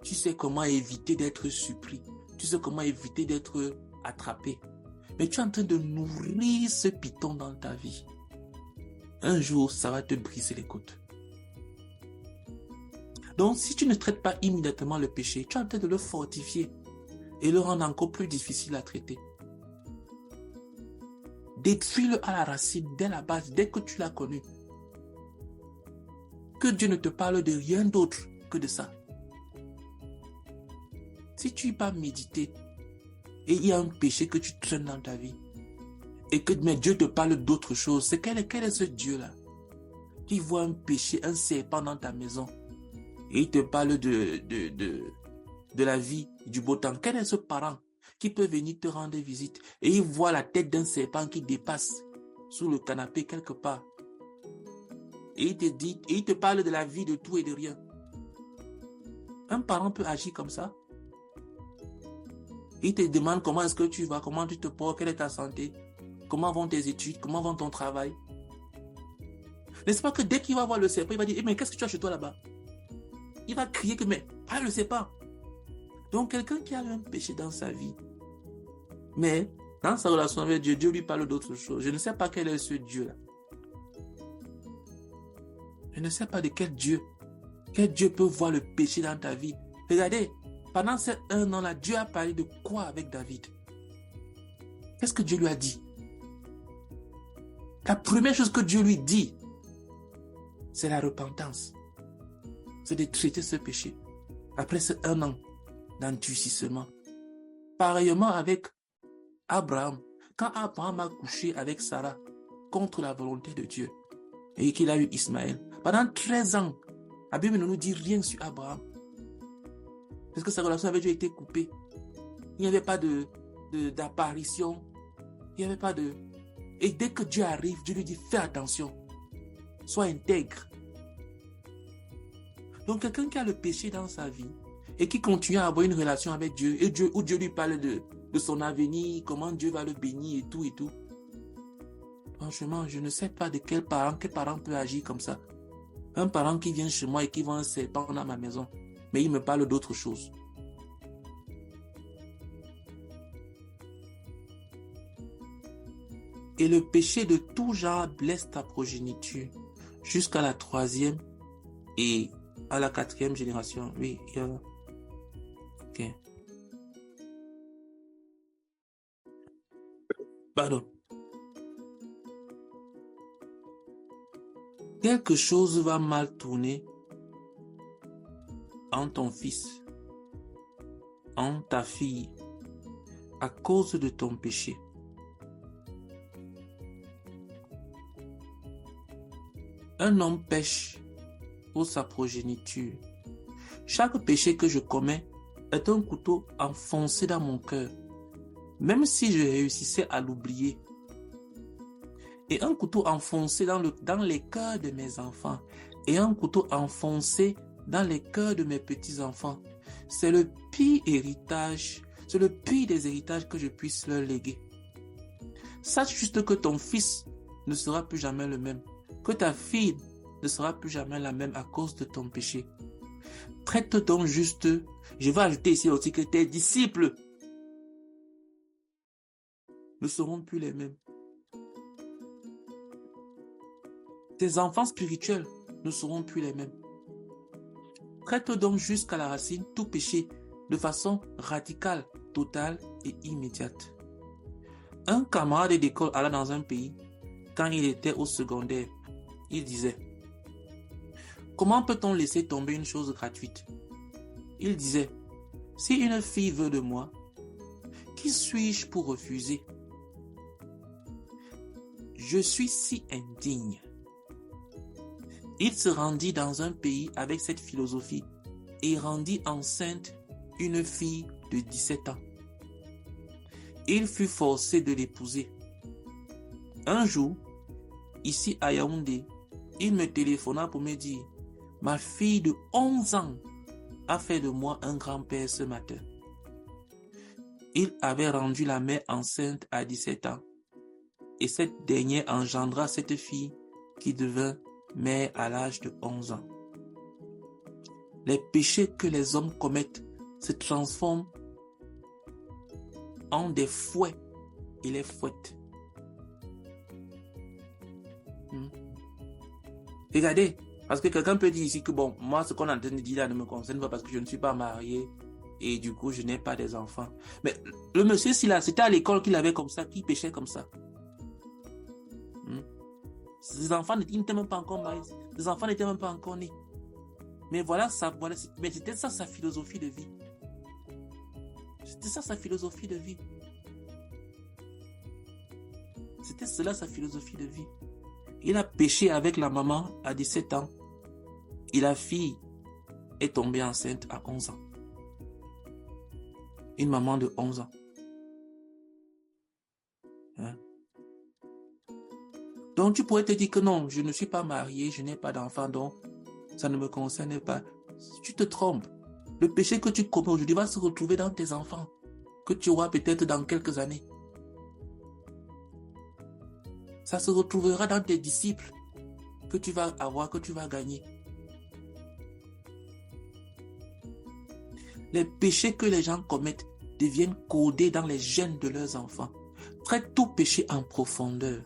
Tu sais comment éviter d'être surpris. Tu sais comment éviter d'être attrapé. Mais tu es en train de nourrir ce python dans ta vie. Un jour, ça va te briser les côtes. Donc, si tu ne traites pas immédiatement le péché, tu es en train de le fortifier et le rendre encore plus difficile à traiter. Détruis-le à la racine, dès la base, dès que tu l'as connu. Que Dieu ne te parle de rien d'autre que de ça. Si tu n'as pas médité et il y a un péché que tu traînes dans ta vie et que mais Dieu te parle d'autre chose, c'est quel est ce Dieu-là qui voit un péché, un serpent dans ta maison et il te parle de la vie, du beau temps? Quel est ce parent qui peut venir te rendre visite et il voit la tête d'un serpent qui dépasse sous le canapé quelque part? Et il te dit, et il te parle de la vie, de tout et de rien. Un parent peut agir comme ça. Il te demande comment est-ce que tu vas, comment tu te portes, quelle est ta santé, comment vont tes études, comment va ton travail. N'est-ce pas que dès qu'il va voir le serpent, il va dire, mais qu'est-ce que tu as chez toi là-bas? Il va crier que, mais pas le serpent. Donc quelqu'un qui a un péché dans sa vie, mais dans sa relation avec Dieu, Dieu lui parle d'autre chose. Je ne sais pas quel est ce Dieu-là. Je ne sais pas de quel Dieu peut voir le péché dans ta vie. Regardez, pendant ces 1 an-là, Dieu a parlé de quoi avec David? Qu'est-ce que Dieu lui a dit? La première chose que Dieu lui dit, c'est la repentance. C'est de traiter ce péché. Après ce 1 an d'endurcissement. Pareillement avec Abraham. Quand Abraham a couché avec Sarah contre la volonté de Dieu et qu'il a eu Ismaël, pendant 13 ans, la Bible ne nous dit rien sur Abraham. Parce que sa relation avec Dieu a été coupée. Il n'y avait pas d'apparition. Il n'y avait pas de... Et dès que Dieu arrive, Dieu lui dit, fais attention. Sois intègre. Donc quelqu'un qui a le péché dans sa vie et qui continue à avoir une relation avec Dieu, où Dieu lui parle de son avenir, comment Dieu va le bénir et tout. Franchement, je ne sais pas de quel parent peut agir comme ça. Un parent qui vient chez moi et qui voit un serpent dans ma maison, mais il me parle d'autre chose. Et le péché de tout genre blesse ta progéniture jusqu'à la 3e et à la 4e génération. Oui, ok. Pardon. Quelque chose va mal tourner en ton fils, en ta fille, à cause de ton péché. Un homme pêche pour sa progéniture. Chaque péché que je commets est un couteau enfoncé dans mon cœur, même si je réussissais à l'oublier. Et un couteau enfoncé dans les cœurs de mes enfants, et un couteau enfoncé dans les cœurs de mes petits-enfants. C'est le pire héritage, c'est le pire des héritages que je puisse leur léguer. Sache juste que ton fils ne sera plus jamais le même, que ta fille ne sera plus jamais la même à cause de ton péché. Traite donc juste, je vais ajouter ici aussi que tes disciples ne seront plus les mêmes. Tes enfants spirituels ne seront plus les mêmes. Traite donc jusqu'à la racine tout péché de façon radicale, totale et immédiate. Un camarade d'école alla dans un pays, quand il était au secondaire, il disait: comment peut-on laisser tomber une chose gratuite? Il disait: si une fille veut de moi, qui suis-je pour refuser? Je suis si indigne. Il se rendit dans un pays avec cette philosophie et rendit enceinte une fille de 17 ans. Il fut forcé de l'épouser. Un jour, ici à Yaoundé, il me téléphona pour me dire, ma fille de 11 ans a fait de moi un grand-père ce matin. Il avait rendu la mère enceinte à 17 ans et cette dernière engendra cette fille qui devint mère à l'âge de 11 ans. Les péchés que les hommes commettent se transforment en des fouets et les fouettent. Regardez, parce que quelqu'un peut dire ici que bon, moi ce qu'on est en train de dire là ne me concerne pas parce que je ne suis pas marié et du coup je n'ai pas des enfants. Mais le monsieur, c'était à l'école qu'il avait comme ça, qu'il péchait comme ça. Ses enfants n'étaient même pas encore mariés, ses enfants n'étaient même pas encore nés. Mais mais c'était ça sa philosophie de vie. C'était ça sa philosophie de vie. C'était cela sa philosophie de vie. Il a péché avec la maman à 17 ans et la fille est tombée enceinte à 11 ans. Une maman de 11 ans. Donc tu pourrais te dire que non, je ne suis pas marié, je n'ai pas d'enfant, donc ça ne me concerne pas. Tu te trompes. Le péché que tu commets aujourd'hui va se retrouver dans tes enfants, que tu auras peut-être dans quelques années. Ça se retrouvera dans tes disciples que tu vas avoir, que tu vas gagner. Les péchés que les gens commettent deviennent codés dans les gènes de leurs enfants. Traite tout péché en profondeur.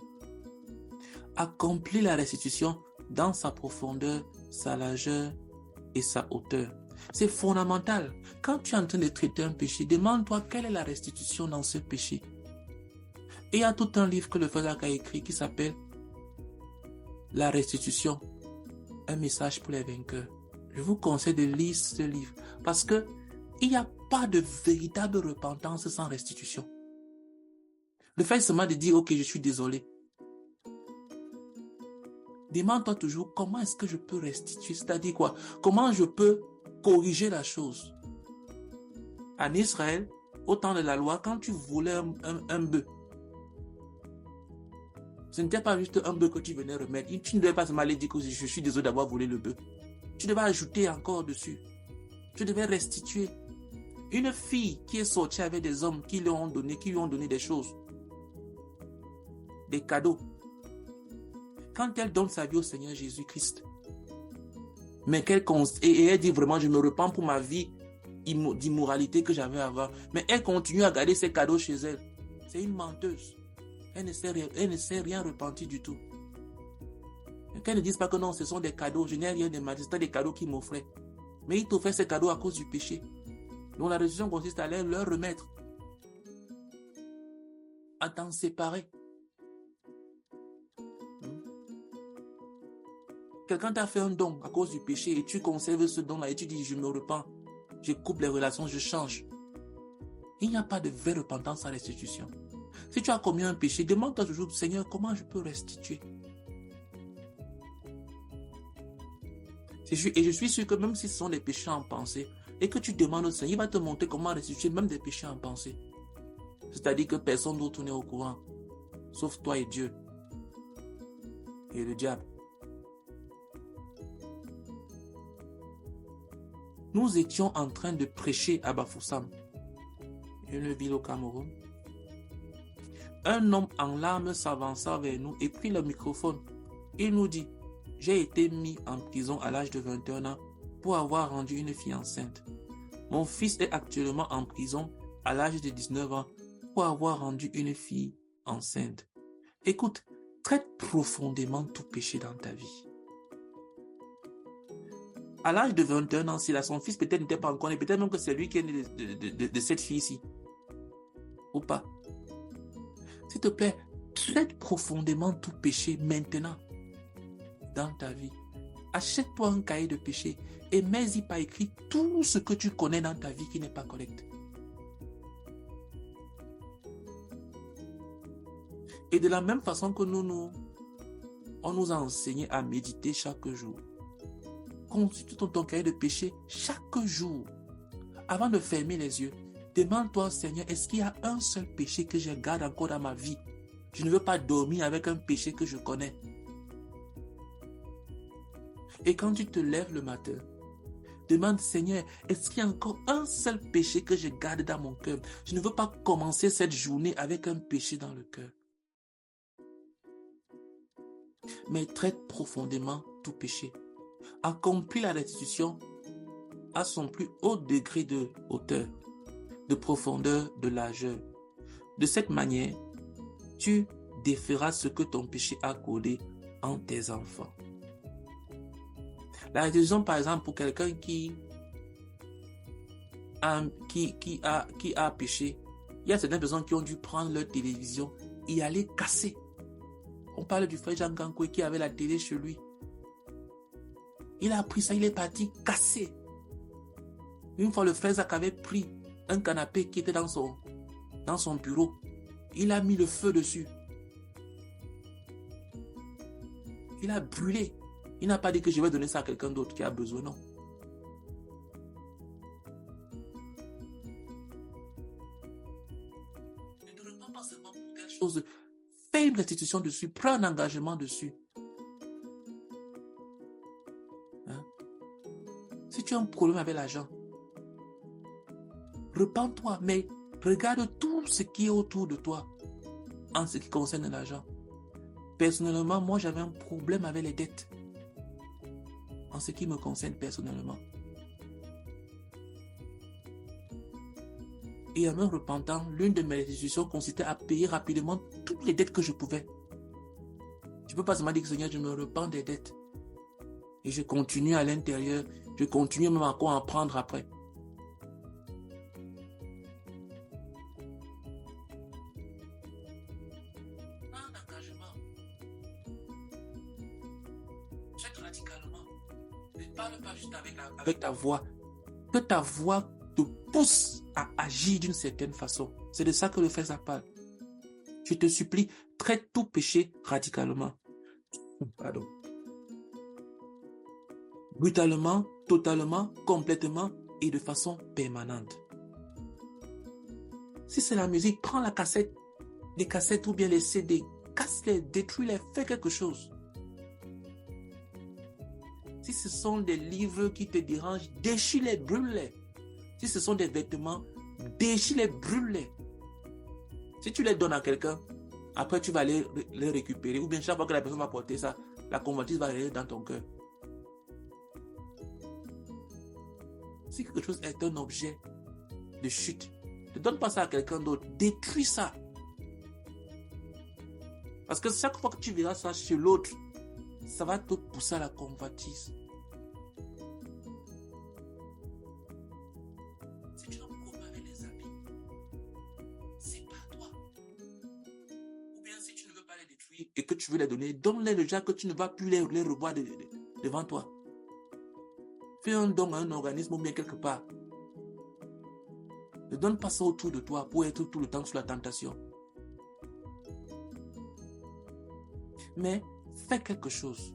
Accomplis la restitution dans sa profondeur, sa largeur et sa hauteur. C'est fondamental. Quand tu es en train de traiter un péché, demande-toi quelle est la restitution dans ce péché. Et il y a tout un livre que le frère a écrit qui s'appelle La restitution, un message pour les vainqueurs. Je vous conseille de lire ce livre parce que il n'y a pas de véritable repentance sans restitution. Le fait seulement de dire, ok, je suis désolé. Demande-toi toujours comment est-ce que je peux restituer, c'est-à-dire quoi? Comment je peux corriger la chose? En Israël, au temps de la loi, quand tu volais un bœuf, ce n'était pas juste un bœuf que tu venais remettre. Tu ne devais pas seulement dire que je suis désolé d'avoir volé le bœuf. Tu devais ajouter encore dessus. Tu devais restituer. Une fille qui est sortie avec des hommes qui lui ont donné des choses, des cadeaux. Quand elle donne sa vie au Seigneur Jésus-Christ, mais et elle dit vraiment, je me repens pour ma vie d'immoralité que j'avais avant, mais elle continue à garder ses cadeaux chez elle. C'est une menteuse. Elle ne s'est rien repenti du tout. Qu'elle ne dise pas que non, ce sont des cadeaux, je n'ai rien demandé, c'était des cadeaux qu'il m'offrait. Mais il t'offrait ces cadeaux à cause du péché. Donc la restitution consiste à leur remettre, à t'en séparer. Quelqu'un t'a fait un don à cause du péché et tu conserves ce don-là et tu dis je me repens, je coupe les relations, je change. Il n'y a pas de vraie repentance sans restitution. Si tu as commis un péché, demande-toi toujours, Seigneur, comment je peux restituer? Et je suis sûr que même si ce sont des péchés en pensée, et que tu demandes au Seigneur, il va te montrer comment restituer même des péchés en pensée. C'est-à-dire que personne d'autre n'est au courant, sauf toi et Dieu, et le diable. Nous étions en train de prêcher à Bafoussam, une ville au Cameroun. Un homme en larmes s'avança vers nous et prit le microphone. Il nous dit, j'ai été mis en prison à l'âge de 21 ans pour avoir rendu une fille enceinte. Mon fils est actuellement en prison à l'âge de 19 ans pour avoir rendu une fille enceinte. Écoute, traite profondément tout péché dans ta vie. À l'âge de 21 ans, si son fils peut-être n'était pas encore né, peut-être même que c'est lui qui est né de cette fille-ci. Ou pas. S'il te plaît, traite profondément tout péché maintenant dans ta vie. Achète-toi un cahier de péché et mets-y par écrit tout ce que tu connais dans ta vie qui n'est pas correct. Et de la même façon que on nous a enseigné à méditer chaque jour. Consulte ton cahier de péché chaque jour. Avant de fermer les yeux, demande-toi, Seigneur, est-ce qu'il y a un seul péché que je garde encore dans ma vie? Je ne veux pas dormir avec un péché que je connais. Et quand tu te lèves le matin, demande, Seigneur, est-ce qu'il y a encore un seul péché que je garde dans mon cœur? Je ne veux pas commencer cette journée avec un péché dans le cœur. Mais traite profondément tout péché. Accomplis la restitution à son plus haut degré de hauteur, de profondeur, de largeur. De cette manière, tu déferas ce que ton péché a causé en tes enfants. La restitution, par exemple, pour quelqu'un qui a péché, il y a certaines personnes qui ont dû prendre leur télévision et aller casser. On parle du frère Jean Gankoué qui avait la télé chez lui. Il a pris ça, il est parti casser. Une fois, le frère Zach avait pris un canapé qui était dans son bureau. Il a mis le feu dessus. Il a brûlé. Il n'a pas dit que je vais donner ça à quelqu'un d'autre qui a besoin, non. Ne te repens pas seulement pour quelque chose. Fais une restitution dessus. Prends un engagement dessus. Hein? Si tu as un problème avec l'argent, repens-toi, mais regarde tout ce qui est autour de toi en ce qui concerne l'argent. Personnellement, moi, j'avais un problème avec les dettes. En ce qui me concerne personnellement. Et en me repentant, l'une de mes restitutions consistait à payer rapidement toutes les dettes que je pouvais. Je ne peux pas seulement dire que Seigneur, je me repens des dettes. Et je continue à l'intérieur, je continue même encore à en prendre après. Parle pas juste avec ta voix, que ta voix te pousse à agir d'une certaine façon. C'est de ça que le frère ça parle. Je te supplie, traite tout péché radicalement. Pardon. Brutalement, totalement, complètement et de façon permanente. Si c'est la musique, prends la cassette, les cassettes ou bien les CD, casse-les, détruis-les, fais quelque chose. Si ce sont des livres qui te dérangent, déchire-les, brûle-les. Si ce sont des vêtements, déchire-les, brûle-les. Si tu les donnes à quelqu'un, après tu vas les récupérer. Ou bien chaque fois que la personne va porter ça, la convoitise va aller dans ton cœur. Si quelque chose est un objet de chute, ne donne pas ça à quelqu'un d'autre. Détruis ça. Parce que chaque fois que tu verras ça chez l'autre, ça va te pousser à la convoitise. Si tu as un problème avec les habits, c'est pas toi. Ou bien si tu ne veux pas les détruire et que tu veux les donner, donne-les déjà que tu ne vas plus les revoir devant toi. Fais un don à un organisme ou bien quelque part. Ne donne pas ça autour de toi pour être tout le temps sous la tentation. Mais fais quelque chose.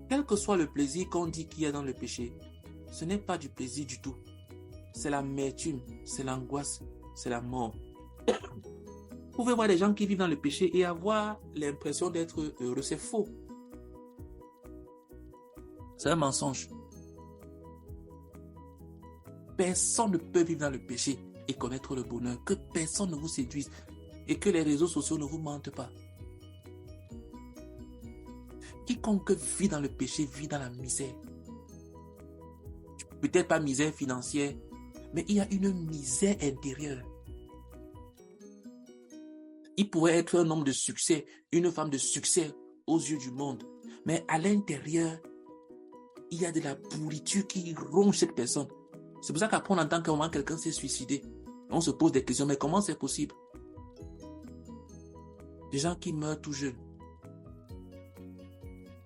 Quel que soit le plaisir qu'on dit qu'il y a dans le péché, ce n'est pas du plaisir du tout. C'est l'amertume, c'est l'angoisse, c'est la mort. Vous pouvez voir des gens qui vivent dans le péché et avoir l'impression d'être heureux. C'est faux. C'est un mensonge. Personne ne peut vivre dans le péché et connaître le bonheur. Que personne ne vous séduise et que les réseaux sociaux ne vous mentent pas. Quiconque vit dans le péché vit dans la misère. Peut-être pas misère financière, mais il y a une misère intérieure. Il pourrait être un homme de succès, une femme de succès aux yeux du monde, mais à l'intérieur, il y a de la pourriture qui ronge cette personne. C'est pour ça qu'après on entend qu'à un moment quelqu'un s'est suicidé. On se pose des questions, mais comment c'est possible? Des gens qui meurent tout jeunes.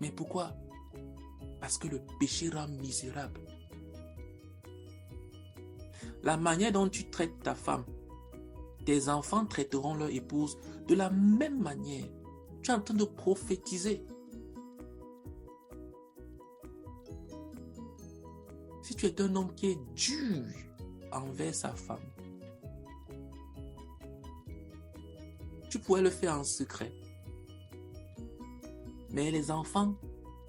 Mais pourquoi? Parce que le péché rend misérable. La manière dont tu traites ta femme, tes enfants traiteront leur épouse de la même manière. Tu es en train de prophétiser. Si tu es un homme qui est dur envers sa femme, tu pourrais le faire en secret. Mais les enfants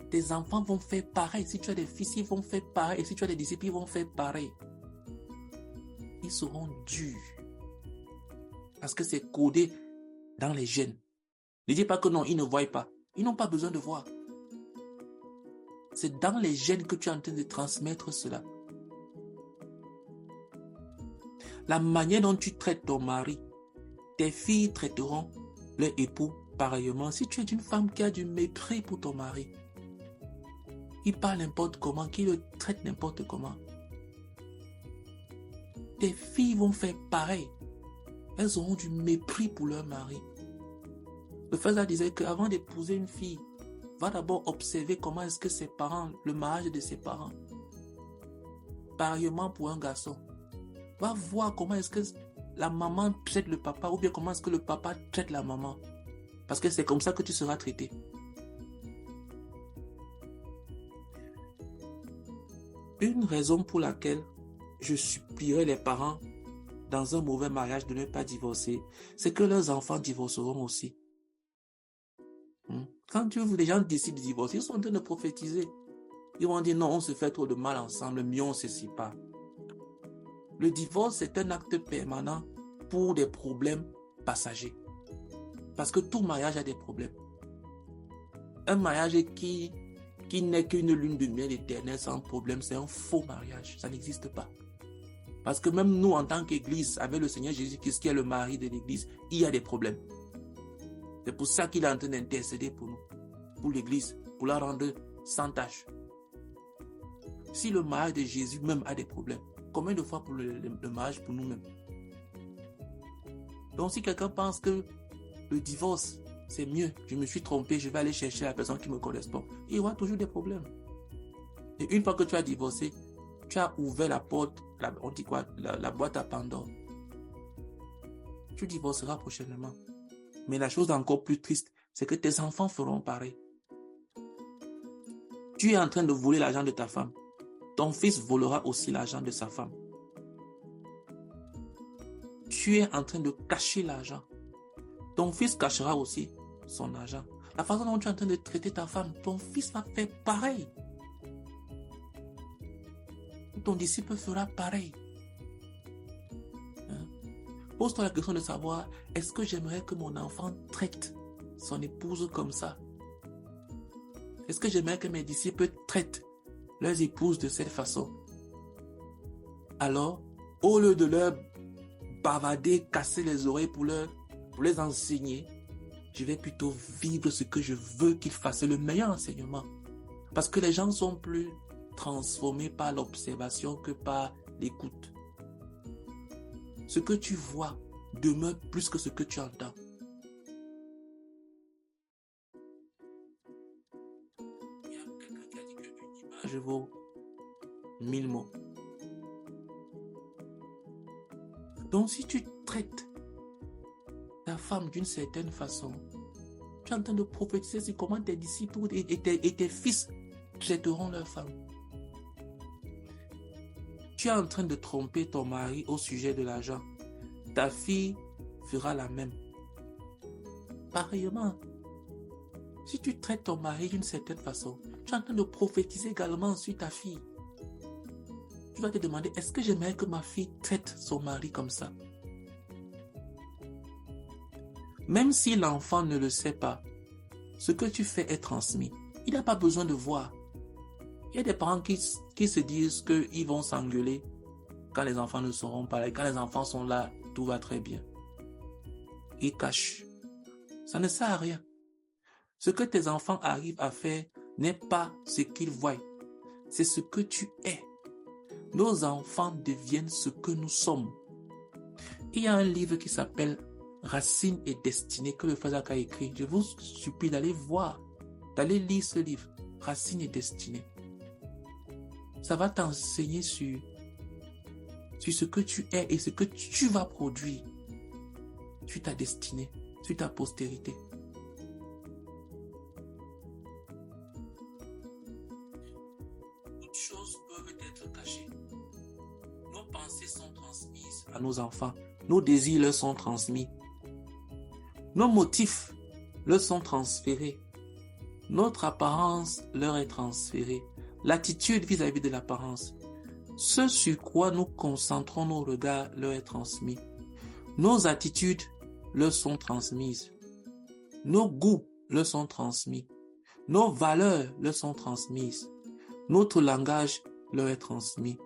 Tes enfants vont faire pareil. Si tu as des fils, ils vont faire pareil. Et si tu as des disciples, ils vont faire pareil. Ils seront durs. Parce que c'est codé dans les gènes. Ne dis pas que non, ils ne voient pas. Ils n'ont pas besoin de voir. C'est dans les gènes que tu es en train de transmettre cela. La manière dont tu traites ton mari, tes filles traiteront leur époux pareillement. Si tu es une femme qui a du mépris pour ton mari, il parle n'importe comment, qu'il le traite n'importe comment, tes filles vont faire pareil. Elles auront du mépris pour leur mari. Le frère disait qu'avant d'épouser une fille, va d'abord observer comment est-ce que ses parents, le mariage de ses parents. Pareillement pour un garçon. Va voir comment est-ce que la maman traite le papa ou bien comment est-ce que le papa traite la maman. Parce que c'est comme ça que tu seras traité. Une raison pour laquelle je supplierai les parents dans un mauvais mariage de ne pas divorcer, c'est que leurs enfants divorceront aussi. Quand les gens décident de divorcer, ils sont en train de prophétiser. Ils vont dire non, on se fait trop de mal ensemble, mieux on ne se sépare pas. Le divorce est un acte permanent pour des problèmes passagers. Parce que tout mariage a des problèmes. Un mariage qui n'est qu'une lune de miel éternelle sans problème, c'est un faux mariage. Ça n'existe pas. Parce que même nous, en tant qu'Église, avec le Seigneur Jésus-Christ, qui est le mari de l'Église, il y a des problèmes. C'est pour ça qu'il est en train d'intercéder pour nous, pour l'Église, pour la rendre sans tache. Si le mariage de Jésus même a des problèmes, combien de fois pour le mariage pour nous-mêmes? Donc si quelqu'un pense que le divorce, c'est mieux, je me suis trompé, je vais aller chercher la personne qui me correspond, il y aura toujours des problèmes. Et une fois que tu as divorcé, tu as ouvert la porte, on dit quoi, la boîte à Pandore. Tu divorceras prochainement. Mais la chose encore plus triste, c'est que tes enfants feront pareil. Tu es en train de voler l'argent de ta femme. Ton fils volera aussi l'argent de sa femme. Tu es en train de cacher l'argent. Ton fils cachera aussi son argent. La façon dont tu es en train de traiter ta femme, ton fils va faire pareil. Ton disciple fera pareil. Pose-toi la question de savoir, est-ce que j'aimerais que mon enfant traite son épouse comme ça? Est-ce que j'aimerais que mes disciples traitent leurs épouses de cette façon? Alors, au lieu de leur bavader, casser les oreilles pour les enseigner, je vais plutôt vivre ce que je veux qu'ils fassent, le meilleur enseignement. Parce que les gens sont plus transformés par l'observation que par l'écoute. Ce que tu vois demeure plus que ce que tu entends. Il y a quelqu'un qui a dit qu'une image vaut 1000 mots. Donc si tu traites ta femme d'une certaine façon, tu es en train de prophétiser sur comment tes disciples et tes fils traiteront leur femme. Tu es en train de tromper ton mari au sujet de l'argent. Ta fille fera la même. Pareillement, si tu traites ton mari d'une certaine façon, tu es en train de prophétiser également sur ta fille. Tu vas te demander, est-ce que j'aimerais que ma fille traite son mari comme ça? Même si l'enfant ne le sait pas, ce que tu fais est transmis. Il n'a pas besoin de voir. Il y a des parents qui se disent qu'ils vont s'engueuler quand les enfants ne seront pas là. Et quand les enfants sont là, tout va très bien. Ils cachent. Ça ne sert à rien. Ce que tes enfants arrivent à faire n'est pas ce qu'ils voient. C'est ce que tu es. Nos enfants deviennent ce que nous sommes. Il y a un livre qui s'appelle Racine et Destinée que le frère Zach a écrit. Je vous supplie d'aller voir, d'aller lire ce livre. Racine et Destinée. Ça va t'enseigner sur ce que tu es et ce que tu vas produire sur ta destinée, sur ta postérité. Toutes choses peuvent être cachées. Nos pensées sont transmises à nos enfants. Nos désirs leur sont transmis. Nos motifs leur sont transférés. Notre apparence leur est transférée. L'attitude vis-à-vis de l'apparence. Ce sur quoi nous concentrons nos regards leur est transmis. Nos attitudes leur sont transmises. Nos goûts leur sont transmis. Nos valeurs leur sont transmises. Notre langage leur est transmis.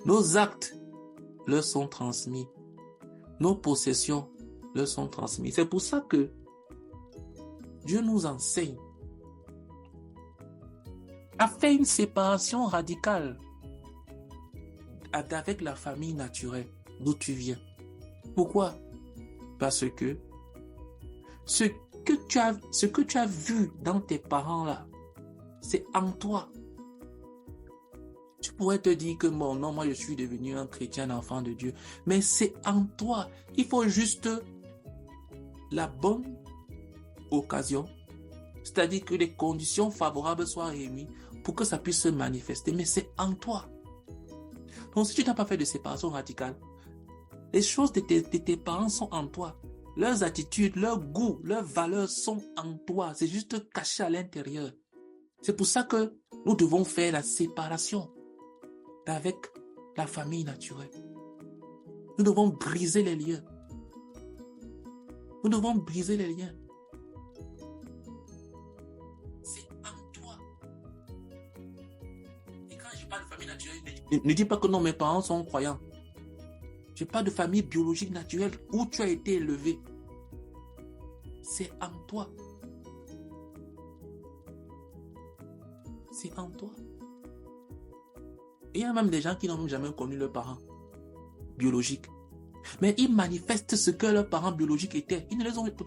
Nos actes leur sont transmis. Nos possessions leur sont transmises. C'est pour ça que Dieu nous enseigne à faire une séparation radicale avec la famille naturelle d'où tu viens. Pourquoi? Parce que ce que tu as vu dans tes parents là, c'est en toi. Tu pourrais te dire que non, moi je suis devenu un chrétien, un enfant de Dieu, mais c'est en toi. Il faut juste la bonne occasion, c'est-à-dire que les conditions favorables soient réunies pour que ça puisse se manifester, mais c'est en toi. Donc si tu n'as pas fait de séparation radicale, les choses de tes parents sont en toi. Leurs attitudes, leurs goûts, leurs valeurs sont en toi. C'est juste caché à l'intérieur. C'est pour ça que nous devons faire la séparation avec la famille naturelle. Nous devons briser les liens. Nous devons briser les liens. C'est en toi. Et quand je parle de famille naturelle, ne dis pas que non, mes parents sont croyants. Je parle de famille biologique naturelle où tu as été élevé. C'est en toi. C'est en toi. Et il y a même des gens qui n'ont jamais connu leurs parents biologiques. Mais ils manifestent ce que leurs parents biologiques étaient. Peut-être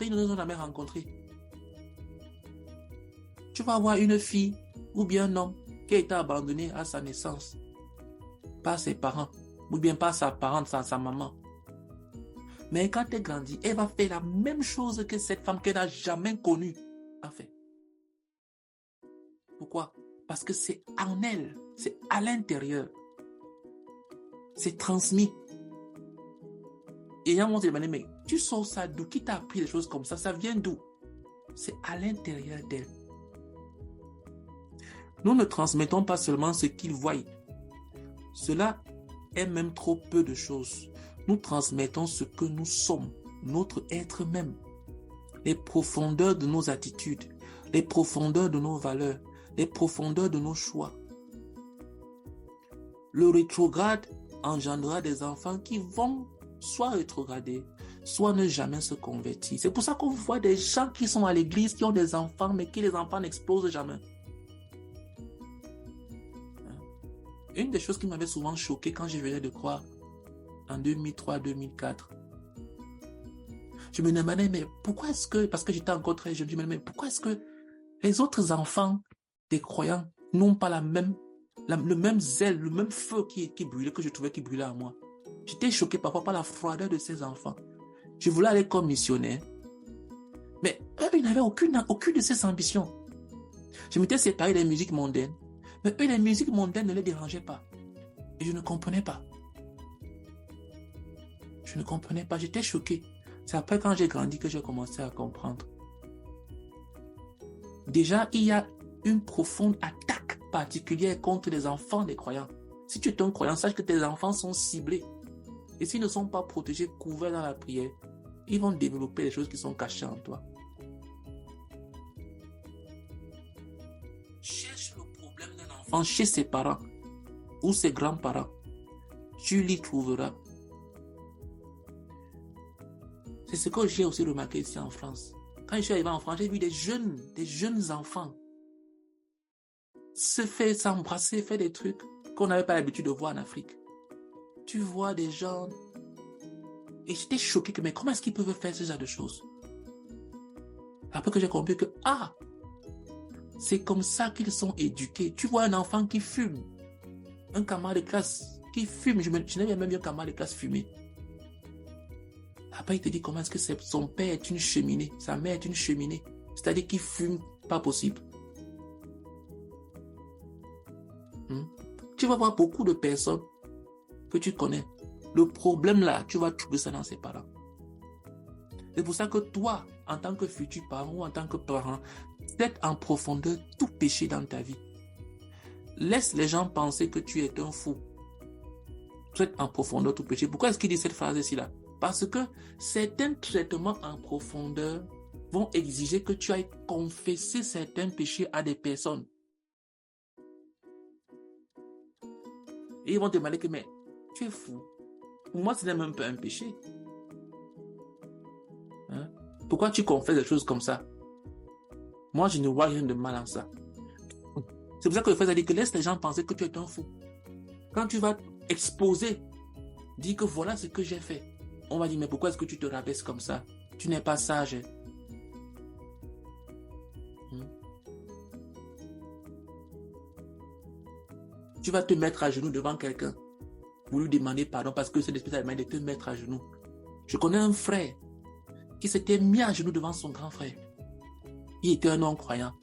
ils ne les ont jamais rencontrés. Tu vas avoir une fille ou bien un homme qui a été abandonné à sa naissance par ses parents. Ou bien par sa parente, sa maman. Mais quand elle grandit, elle va faire la même chose que cette femme qu'elle n'a jamais connue a fait. Pourquoi? Parce que c'est en elle, c'est à l'intérieur. C'est transmis. Et il y a un moment, mais tu sors ça d'où? Qui t'a appris des choses comme ça? Ça vient d'où? C'est à l'intérieur d'elle. Nous ne transmettons pas seulement ce qu'ils voient. Cela est même trop peu de choses. Nous transmettons ce que nous sommes, notre être même, les profondeurs de nos attitudes, les profondeurs de nos valeurs, les profondeurs de nos choix. Le rétrograde engendrera des enfants qui vont soit rétrograder, soit ne jamais se convertir. C'est pour ça qu'on voit des gens qui sont à l'église, qui ont des enfants, mais qui les enfants n'explosent jamais. Une des choses qui m'avait souvent choqué quand je venais de croire en 2003-2004, je me demandais, mais pourquoi est-ce que, parce que j'étais encore très jeune, je me demandais, mais pourquoi est-ce que les autres enfants des croyants n'ont pas le même zèle, le même feu qui brûlait, que je trouvais qui brûlait en moi. J'étais choqué parfois par la froideur de ces enfants. Je voulais aller comme missionnaire, mais eux, ils n'avaient aucune de ces ambitions. Je m'étais séparé des musiques mondaines, mais eux, les musiques mondaines ne les dérangeaient pas. Et je ne comprenais pas. Je ne comprenais pas, j'étais choqué. C'est après quand j'ai grandi que j'ai commencé à comprendre. Déjà, il y a une profonde attaque particulière contre les enfants des croyants. Si tu es un croyant, sache que tes enfants sont ciblés. Et s'ils ne sont pas protégés, couverts dans la prière, ils vont développer des choses qui sont cachées en toi. Cherche le problème d'un enfant chez ses parents ou ses grands-parents. Tu l'y trouveras. C'est ce que j'ai aussi remarqué ici en France. Quand je suis arrivé en France, j'ai vu des jeunes enfants se faire s'embrasser, faire des trucs qu'on n'avait pas l'habitude de voir en Afrique. Tu vois des gens... Et j'étais choqué que, mais comment est-ce qu'ils peuvent faire ce genre de choses? Après que j'ai compris que, c'est comme ça qu'ils sont éduqués. Tu vois un enfant qui fume, un camarade de classe qui fume, je n'ai même vu un camarade de classe fumer. Après, il te dit comment est-ce que son père est une cheminée, sa mère est une cheminée. C'est-à-dire qu'il fume pas possible. Tu vas voir beaucoup de personnes que tu connais. Le problème là, tu vas trouver ça dans ses parents. C'est pour ça que toi, en tant que futur parent ou en tant que parent, traite en profondeur tout péché dans ta vie. Laisse les gens penser que tu es un fou. Traite en profondeur tout péché. Pourquoi est-ce qu'il dit cette phrase ici là? Parce que certains traitements en profondeur vont exiger que tu ailles confesser certains péchés à des personnes. Et ils vont te demander que, mais tu es fou. Pour moi, ce n'est même pas un péché. Hein? Pourquoi tu confesses des choses comme ça? Moi, je ne vois rien de mal en ça. C'est pour ça que le frère a dit que laisse les gens penser que tu es un fou. Quand tu vas exposer, dis que voilà ce que j'ai fait. On va dire, mais pourquoi est-ce que tu te rabaisses comme ça? Tu n'es pas sage. Tu vas te mettre à genoux devant quelqu'un pour lui demander pardon parce que c'est l'esprit t'a demandé de te mettre à genoux. Je connais un frère qui s'était mis à genoux devant son grand frère. Il était un non-croyant.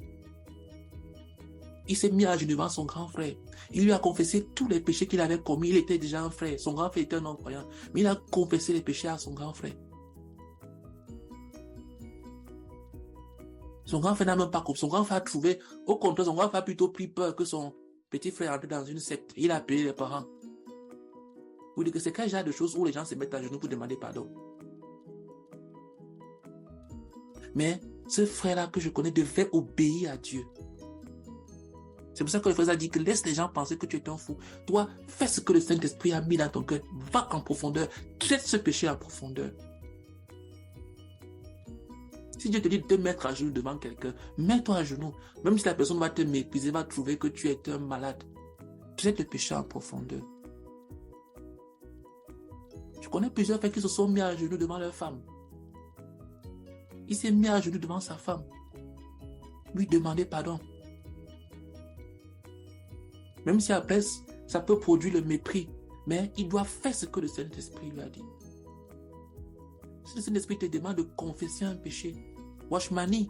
Il s'est mis à genoux devant son grand frère. Il lui a confessé tous les péchés qu'il avait commis. Il était déjà un frère. Son grand frère était un non-croyant. Mais il a confessé les péchés à son grand frère. Son grand frère n'a même pas compris. Son grand frère a trouvé, au contraire, son grand frère a plutôt pris peur que son petit frère entre dans une secte. Il a appelé les parents. Vous dites que c'est quel genre de choses où les gens se mettent à genoux pour demander pardon. Mais ce frère-là que je connais devait obéir à Dieu. C'est pour ça que le frère a dit que laisse les gens penser que tu es un fou. Toi, fais ce que le Saint-Esprit a mis dans ton cœur. Va en profondeur. Traite ce péché en profondeur. Si Dieu te dit de te mettre à genoux devant quelqu'un, mets-toi à genoux. Même si la personne va te mépriser, va trouver que tu es un malade. Traite le péché en profondeur. Je connais plusieurs frères qui se sont mis à genoux devant leur femme. Il s'est mis à genoux devant sa femme. Lui demander pardon. Même si après, ça peut produire le mépris. Mais il doit faire ce que le Saint-Esprit lui a dit. Si le Saint-Esprit te demande de confesser un péché, Washmani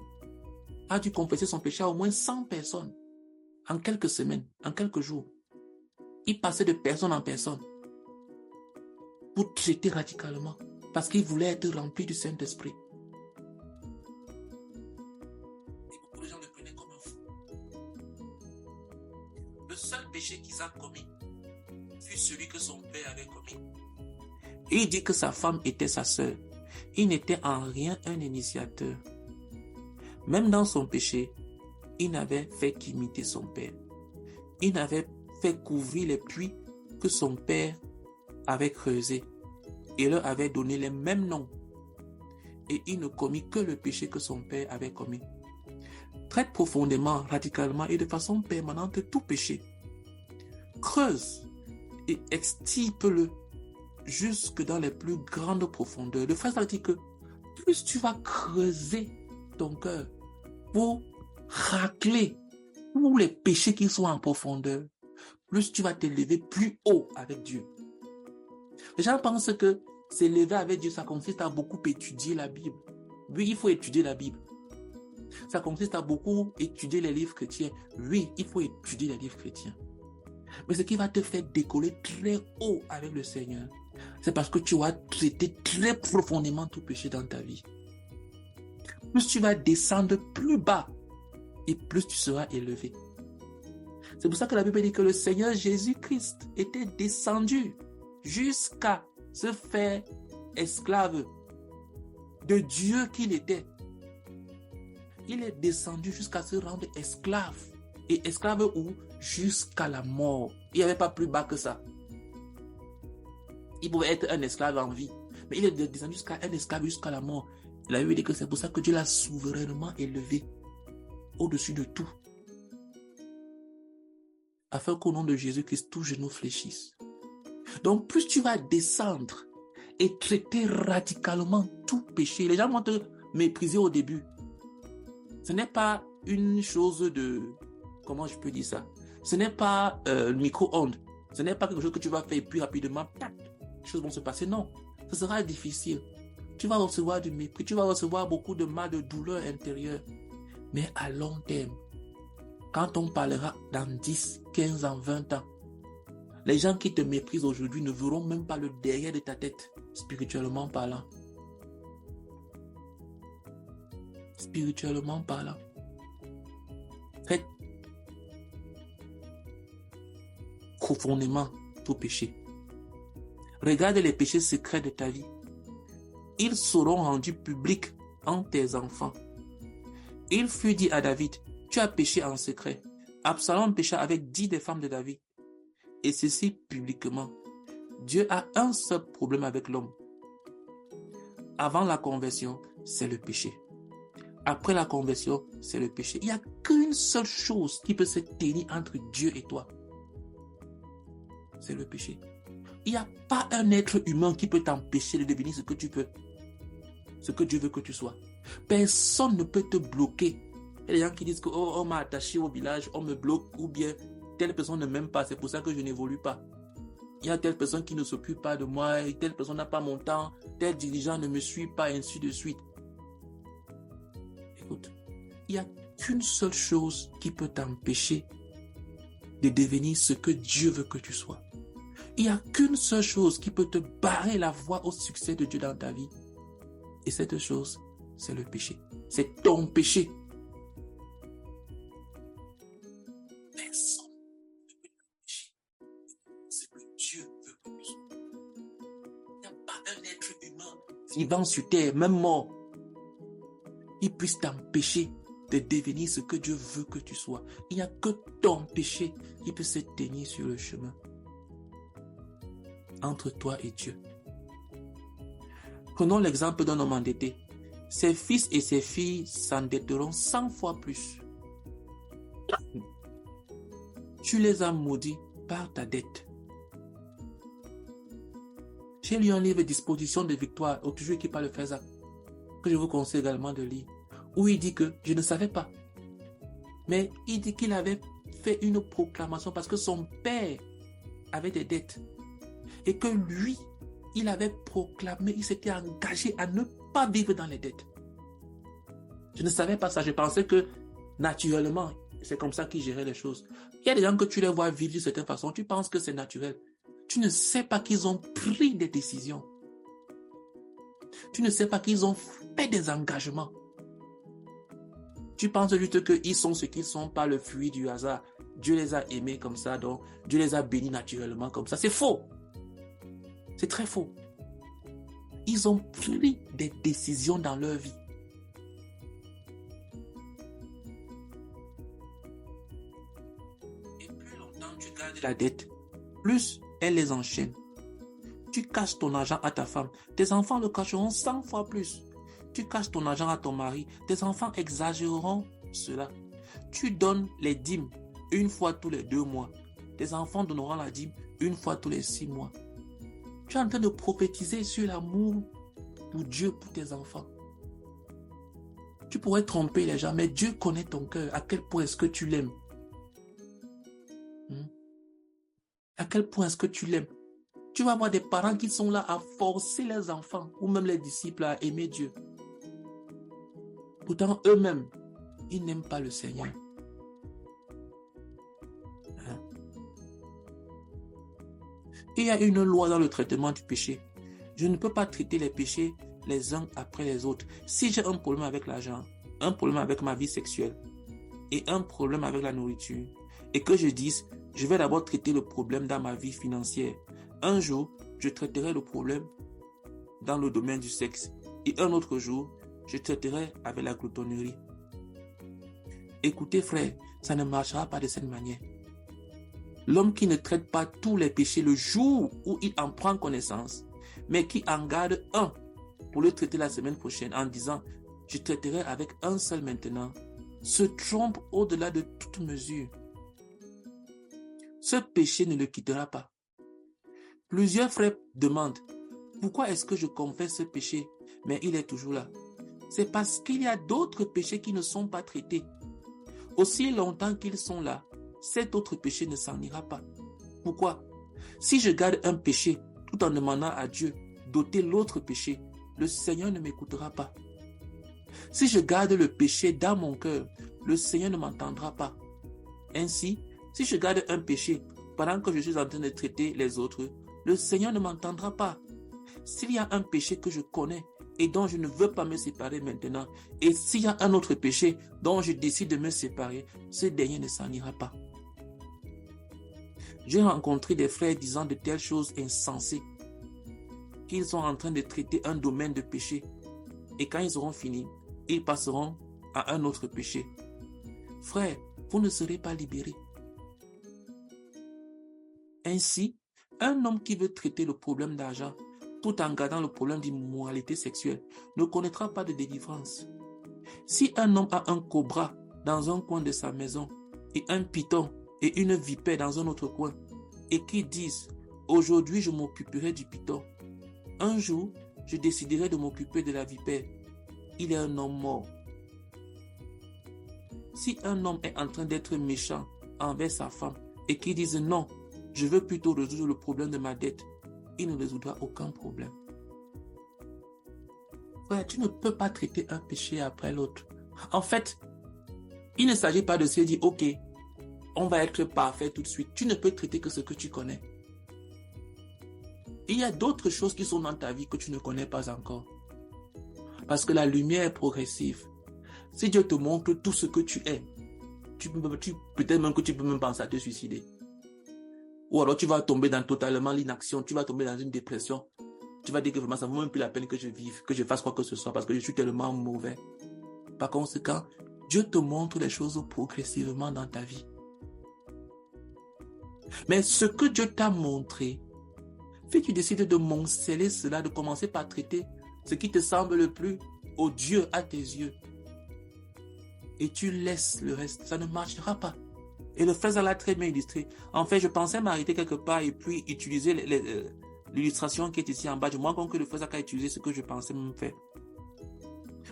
a dû confesser son péché à au moins 100 personnes en quelques semaines, en quelques jours. Il passait de personne en personne pour traiter radicalement parce qu'il voulait être rempli du Saint-Esprit. Et beaucoup de gens le prenaient comme un fou. Le seul péché qu'il a commis fut celui que son père avait commis. Et il dit que sa femme était sa sœur. Il n'était en rien un initiateur. Même dans son péché, il n'avait fait qu'imiter son père. Il n'avait fait couvrir les puits que son père avait creusés et leur avait donné les mêmes noms. Et il ne commit que le péché que son père avait commis. Traite profondément, radicalement et de façon permanente tout péché. Creuse et extirpe-le jusque dans les plus grandes profondeurs. Le frère dit que plus tu vas creuser ton cœur pour racler tous les péchés qui sont en profondeur, plus tu vas t'élever plus haut avec Dieu. Les gens pensent que s'élever avec Dieu, ça consiste à beaucoup étudier la Bible. Oui, il faut étudier la Bible. Ça consiste à beaucoup étudier les livres chrétiens. Oui, il faut étudier les livres chrétiens. Mais ce qui va te faire décoller très haut avec le Seigneur, c'est parce que tu vas traiter très profondément tout péché dans ta vie. Plus tu vas descendre plus bas et plus tu seras élevé. C'est pour ça que la Bible dit que le Seigneur Jésus-Christ était descendu jusqu'à se faire esclave de Dieu qu'il était. Il est descendu jusqu'à se rendre esclave. Et esclave où? Jusqu'à la mort. Il n'y avait pas plus bas que ça. Il pouvait être un esclave en vie. Mais il est descendu jusqu'à un esclave jusqu'à la mort. La Bible dit que c'est pour ça que Dieu l'a souverainement élevé au-dessus de tout. Afin qu'au nom de Jésus-Christ, tous genoux fléchissent. Donc, plus tu vas descendre et traiter radicalement tout péché, les gens vont te mépriser au début. Ce n'est pas une chose de... Comment je peux dire ça? Ce n'est pas micro-ondes. Ce n'est pas quelque chose que tu vas faire et puis rapidement, tac, les choses vont se passer. Non, ce sera difficile. Tu vas recevoir du mépris, tu vas recevoir beaucoup de mal, de douleur intérieure. Mais à long terme, quand on parlera dans 10, 15 ans, 20 ans, les gens qui te méprisent aujourd'hui ne verront même pas le derrière de ta tête, spirituellement parlant. Spirituellement parlant. Faites profondément tout péché. Regarde les péchés secrets de ta vie. Ils seront rendus publics en tes enfants. Il fut dit à David, tu as péché en secret. Absalom pécha avec 10 des femmes de David. Et ceci publiquement. Dieu a un seul problème avec l'homme. Avant la conversion, c'est le péché. Après la conversion, c'est le péché. Il n'y a qu'une seule chose qui peut se tenir entre Dieu et toi. C'est le péché. Il n'y a pas un être humain qui peut t'empêcher de devenir ce que tu peux. Ce que Dieu veut que tu sois. Personne ne peut te bloquer. Il y a des gens qui disent que on m'a attaché au village, on me bloque, ou bien telle personne ne m'aime pas, c'est pour ça que je n'évolue pas. Il y a telle personne qui ne s'occupe pas de moi, et telle personne n'a pas mon temps, tel dirigeant ne me suit pas, et ainsi de suite. Écoute, il n'y a qu'une seule chose qui peut t'empêcher de devenir ce que Dieu veut que tu sois. Il n'y a qu'une seule chose qui peut te barrer la voie au succès de Dieu dans ta vie. Et cette chose, c'est le péché. C'est ton péché. Personne ne peut t'empêcher. C'est que Dieu veut que tu sois. Il n'y a pas un être humain vivant sur terre, même mort, qui puisse t'empêcher de devenir ce que Dieu veut que tu sois. Il n'y a que ton péché qui peut se tenir sur le chemin entre toi et Dieu. Prenons l'exemple d'un homme endetté. Ses fils et ses filles s'endetteront 100 fois plus. Tu les as maudits par ta dette. J'ai lu un livre Disposition de victoire, toujours écrit par le frère Zach, que je vous conseille également de lire, où il dit que je ne savais pas. Mais il dit qu'il avait fait une proclamation parce que son père avait des dettes. Et que lui, il avait proclamé, il s'était engagé à ne pas vivre dans les dettes. Je ne savais pas ça. Je pensais que naturellement, c'est comme ça qu'il gérait les choses. Il y a des gens que tu les vois vivre d'une certaine façon, tu penses que c'est naturel. Tu ne sais pas qu'ils ont pris des décisions. Tu ne sais pas qu'ils ont fait des engagements. Tu penses juste qu'ils sont ce qu'ils sont par le fruit du hasard. Dieu les a aimés comme ça, donc Dieu les a bénis naturellement comme ça. C'est faux. C'est très faux. Ils ont pris des décisions dans leur vie. Et plus longtemps tu gardes la dette, plus elle les enchaîne. Tu caches ton argent à ta femme, tes enfants le cacheront 100 fois plus. Tu caches ton argent à ton mari, tes enfants exagéreront cela. Tu donnes les dîmes une fois tous les 2 mois. Tes enfants donneront la dîme une fois tous les 6 mois. Tu es en train de prophétiser sur l'amour pour Dieu, pour tes enfants. Tu pourrais tromper les gens, mais Dieu connaît ton cœur. À quel point est-ce que tu l'aimes? À quel point est-ce que tu l'aimes? Tu vas avoir des parents qui sont là à forcer les enfants ou même les disciples à aimer Dieu. Pourtant, eux-mêmes, ils n'aiment pas le Seigneur. Il y a une loi dans le traitement du péché. Je ne peux pas traiter les péchés les uns après les autres. Si j'ai un problème avec l'argent, un problème avec ma vie sexuelle et un problème avec la nourriture, et que je dise, je vais d'abord traiter le problème dans ma vie financière. Un jour, je traiterai le problème dans le domaine du sexe. Et un autre jour, je traiterai avec la gloutonnerie. Écoutez, frère, ça ne marchera pas de cette manière. L'homme qui ne traite pas tous les péchés le jour où il en prend connaissance, mais qui en garde un pour le traiter la semaine prochaine en disant « je traiterai avec un seul maintenant », se trompe au-delà de toute mesure. Ce péché ne le quittera pas. Plusieurs frères demandent « pourquoi est-ce que je confesse ce péché, mais il est toujours là ?» C'est parce qu'il y a d'autres péchés qui ne sont pas traités. Aussi longtemps qu'ils sont là, cet autre péché ne s'en ira pas. Pourquoi? Si je garde un péché tout en demandant à Dieu d'ôter l'autre péché, le Seigneur ne m'écoutera pas. Si je garde le péché dans mon cœur, le Seigneur ne m'entendra pas. Ainsi, si je garde un péché pendant que je suis en train de traiter les autres, le Seigneur ne m'entendra pas. S'il y a un péché que je connais et dont je ne veux pas me séparer maintenant, et s'il y a un autre péché dont je décide de me séparer, ce dernier ne s'en ira pas. J'ai rencontré des frères disant de telles choses insensées, qu'ils sont en train de traiter un domaine de péché, et quand ils auront fini, ils passeront à un autre péché. Frère, vous ne serez pas libérés. Ainsi, un homme qui veut traiter le problème d'argent tout en gardant le problème d'immoralité sexuelle ne connaîtra pas de délivrance. Si un homme a un cobra dans un coin de sa maison et un python et une vipère dans un autre coin et qui disent « Aujourd'hui, je m'occuperai du python. Un jour, je déciderai de m'occuper de la vipère. » Il est un homme mort. Si un homme est en train d'être méchant envers sa femme et qui dit « Non, je veux plutôt résoudre le problème de ma dette », il ne résoudra aucun problème. Frère, tu ne peux pas traiter un péché après l'autre. En fait, il ne s'agit pas de se dire, ok, on va être parfait tout de suite. Tu ne peux traiter que ce que tu connais. Il y a d'autres choses qui sont dans ta vie que tu ne connais pas encore. Parce que la lumière est progressive. Si Dieu te montre tout ce que tu es, peut-être même que tu peux même penser à te suicider. Ou alors tu vas tomber dans totalement l'inaction, tu vas tomber dans une dépression. Tu vas dire que vraiment ça ne vaut même plus la peine que je vive, que je fasse quoi que ce soit parce que je suis tellement mauvais. Par conséquent, Dieu te montre les choses progressivement dans ta vie. Mais ce que Dieu t'a montré, si tu décides de monceler cela, de commencer par traiter ce qui te semble le plus odieux à tes yeux, et tu laisses le reste, ça ne marchera pas. Et le frère l'a très bien illustré. En fait, je pensais m'arrêter quelque part et puis utiliser l'illustration qui est ici en bas. Je me rends compte que le frère a utilisé ce que je pensais me faire.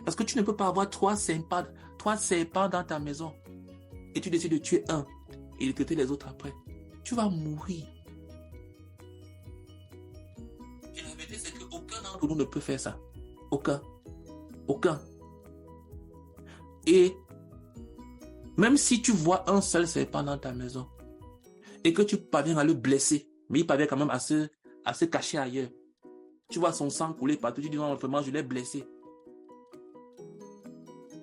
Parce que tu ne peux pas avoir trois serpents dans ta maison et tu décides de tuer un et de traiter les autres après. Tu vas mourir. Et la vérité, c'est qu'aucun d'entre nous ne peut faire ça. Aucun. Et même si tu vois un seul serpent dans ta maison et que tu parviens à le blesser, mais il parvient quand même à se cacher ailleurs. Tu vois son sang couler partout, tu dis non, vraiment, je l'ai blessé.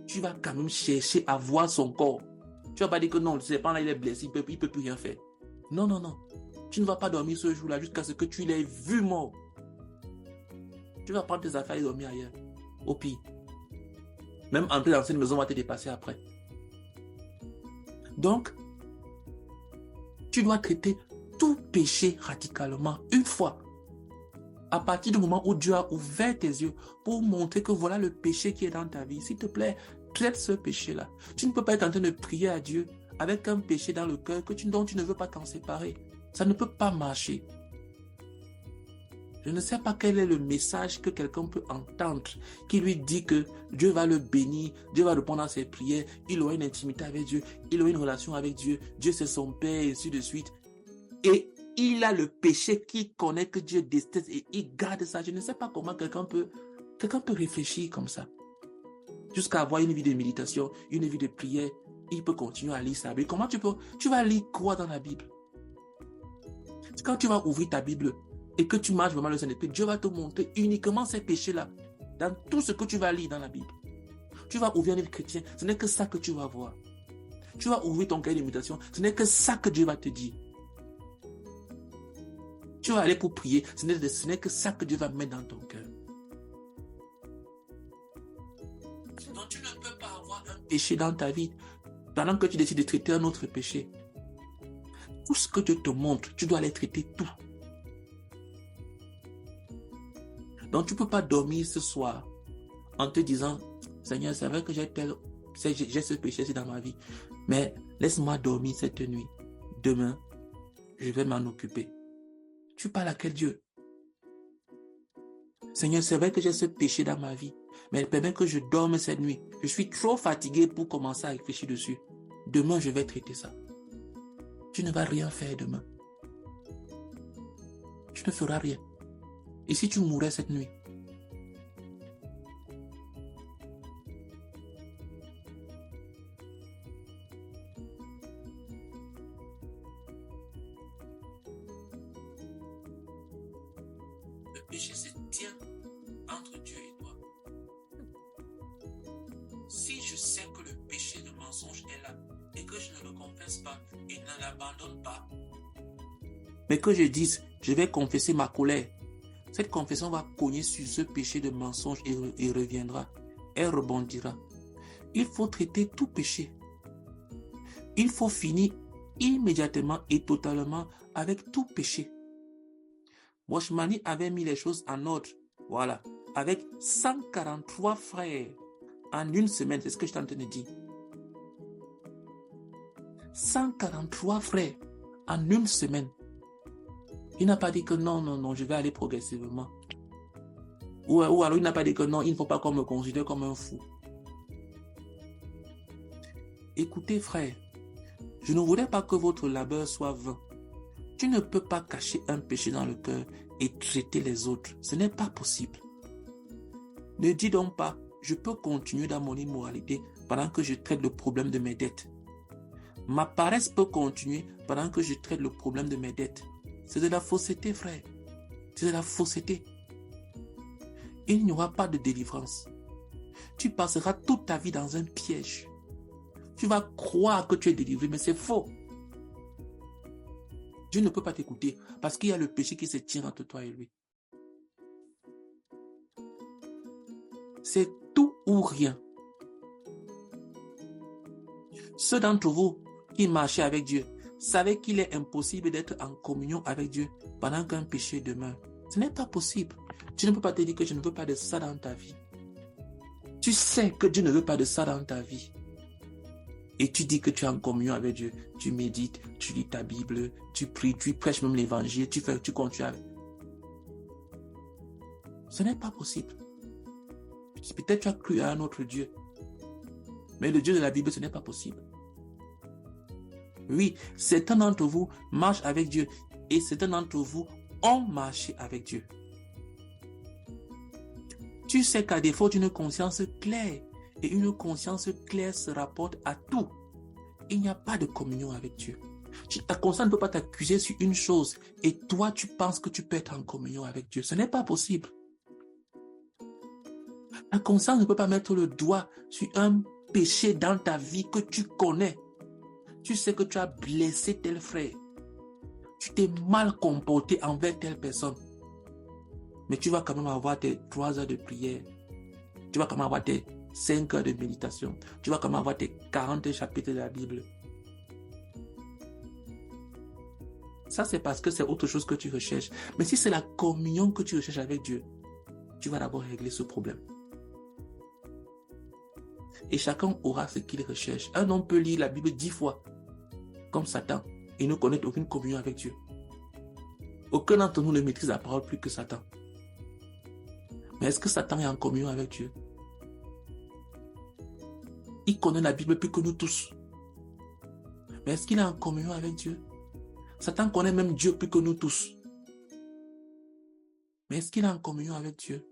Tu vas quand même chercher à voir son corps. Tu vas pas dire que non, le serpent là, il est blessé, il peut plus rien faire. Non. Tu ne vas pas dormir ce jour-là jusqu'à ce que tu l'aies vu mort. Tu vas prendre tes affaires et dormir ailleurs. Au pire. Même entrer dans cette maison va te dépasser après. Donc, tu dois traiter tout péché radicalement une fois. À partir du moment où Dieu a ouvert tes yeux pour montrer que voilà le péché qui est dans ta vie, s'il te plaît, traite ce péché-là. Tu ne peux pas être en train de prier à Dieu avec un péché dans le cœur dont tu ne veux pas t'en séparer. Ça ne peut pas marcher. Je ne sais pas quel est le message que quelqu'un peut entendre qui lui dit que Dieu va le bénir, Dieu va répondre à ses prières, il aura une intimité avec Dieu, il aura une relation avec Dieu, Dieu c'est son Père et ainsi de suite. Et il a le péché qu'il connaît que Dieu déteste et il garde ça. Je ne sais pas comment quelqu'un peut réfléchir comme ça. Jusqu'à avoir une vie de méditation, une vie de prière, il peut continuer à lire sa Bible. Comment tu vas lire quoi dans la Bible? Quand tu vas ouvrir ta Bible et que tu marches vraiment le Saint-Esprit, Dieu va te montrer uniquement ces péchés-là dans tout ce que tu vas lire dans la Bible. Tu vas ouvrir un livre chrétien, ce n'est que ça que tu vas voir. Tu vas ouvrir ton cahier de méditation, ce n'est que ça que Dieu va te dire. Tu vas aller pour prier, ce n'est que ça que Dieu va mettre dans ton cœur. Donc tu ne peux pas avoir un péché dans ta vie pendant que tu décides de traiter un autre péché. Tout ce que Dieu te montre, tu dois aller traiter tout. Donc tu ne peux pas dormir ce soir en te disant, Seigneur, c'est vrai que j'ai ce péché dans ma vie, mais laisse-moi dormir cette nuit. Demain, je vais m'en occuper. Tu parles à quel Dieu? Seigneur, c'est vrai que j'ai ce péché dans ma vie, mais permets que je dorme cette nuit. Je suis trop fatigué pour commencer à réfléchir dessus. Demain, je vais traiter ça. Tu ne vas rien faire demain. Tu ne feras rien. Et si tu mourais cette nuit? Le péché se tient entre Dieu et toi. Si je sais que le péché de mensonge est là et que je ne le confesse pas et ne l'abandonne pas, mais que je dise, je vais confesser ma colère, cette confession va cogner sur ce péché de mensonge et reviendra. Elle rebondira. Il faut traiter tout péché. Il faut finir immédiatement et totalement avec tout péché. Washmani avait mis les choses en ordre. Voilà. Avec 143 frères en une semaine. C'est ce que je suis en train de dire. 143 frères en une semaine. Il n'a pas dit que non, je vais aller progressivement. Ou alors il n'a pas dit que non, il ne faut pas qu'on me considère comme un fou. Écoutez, frère, je ne voudrais pas que votre labeur soit vain. Tu ne peux pas cacher un péché dans le cœur et traiter les autres. Ce n'est pas possible. Ne dis donc pas, je peux continuer dans mon immoralité pendant que je traite le problème de mes dettes. Ma paresse peut continuer pendant que je traite le problème de mes dettes. C'est de la fausseté, frère. C'est de la fausseté. Il n'y aura pas de délivrance. Tu passeras toute ta vie dans un piège. Tu vas croire que tu es délivré, mais c'est faux. Dieu ne peut pas t'écouter parce qu'il y a le péché qui se tient entre toi et lui. C'est tout ou rien. Ceux d'entre vous qui marchaient avec Dieu savaient qu'il est impossible d'être en communion avec Dieu pendant qu'un péché demeure. Ce n'est pas possible. Tu ne peux pas te dire que je ne veux pas de ça dans ta vie. Tu sais que Dieu ne veut pas de ça dans ta vie. Et tu dis que tu es en communion avec Dieu. Tu médites, tu lis ta Bible, tu pries, tu prêches même l'évangile, tu continues avec. Ce n'est pas possible. Peut-être tu as cru à un autre Dieu. Mais le Dieu de la Bible, ce n'est pas possible. Oui, certains d'entre vous marchent avec Dieu et certains d'entre vous ont marché avec Dieu. Tu sais qu'à défaut d'une conscience claire, et une conscience claire se rapporte à tout, il n'y a pas de communion avec Dieu. Ta conscience ne peut pas t'accuser sur une chose et toi tu penses que tu peux être en communion avec Dieu. Ce n'est pas possible. Ta conscience ne peut pas mettre le doigt sur un péché dans ta vie que tu connais. Tu sais que tu as blessé tel frère. Tu t'es mal comporté envers telle personne. Mais tu vas quand même avoir tes 3 heures de prière. Tu vas quand même avoir tes 5 heures de méditation. Tu vas quand même avoir tes 40 chapitres de la Bible. Ça, c'est parce que c'est autre chose que tu recherches. Mais si c'est la communion que tu recherches avec Dieu, tu vas d'abord régler ce problème. Et chacun aura ce qu'il recherche. Un homme peut lire la Bible 10 fois, comme Satan, et ne connaître aucune communion avec Dieu. Aucun d'entre nous ne maîtrise la parole plus que Satan. Mais est-ce que Satan est en communion avec Dieu? Il connaît la Bible plus que nous tous. Mais est-ce qu'il est en communion avec Dieu? Satan connaît même Dieu plus que nous tous. Mais est-ce qu'il est en communion avec Dieu?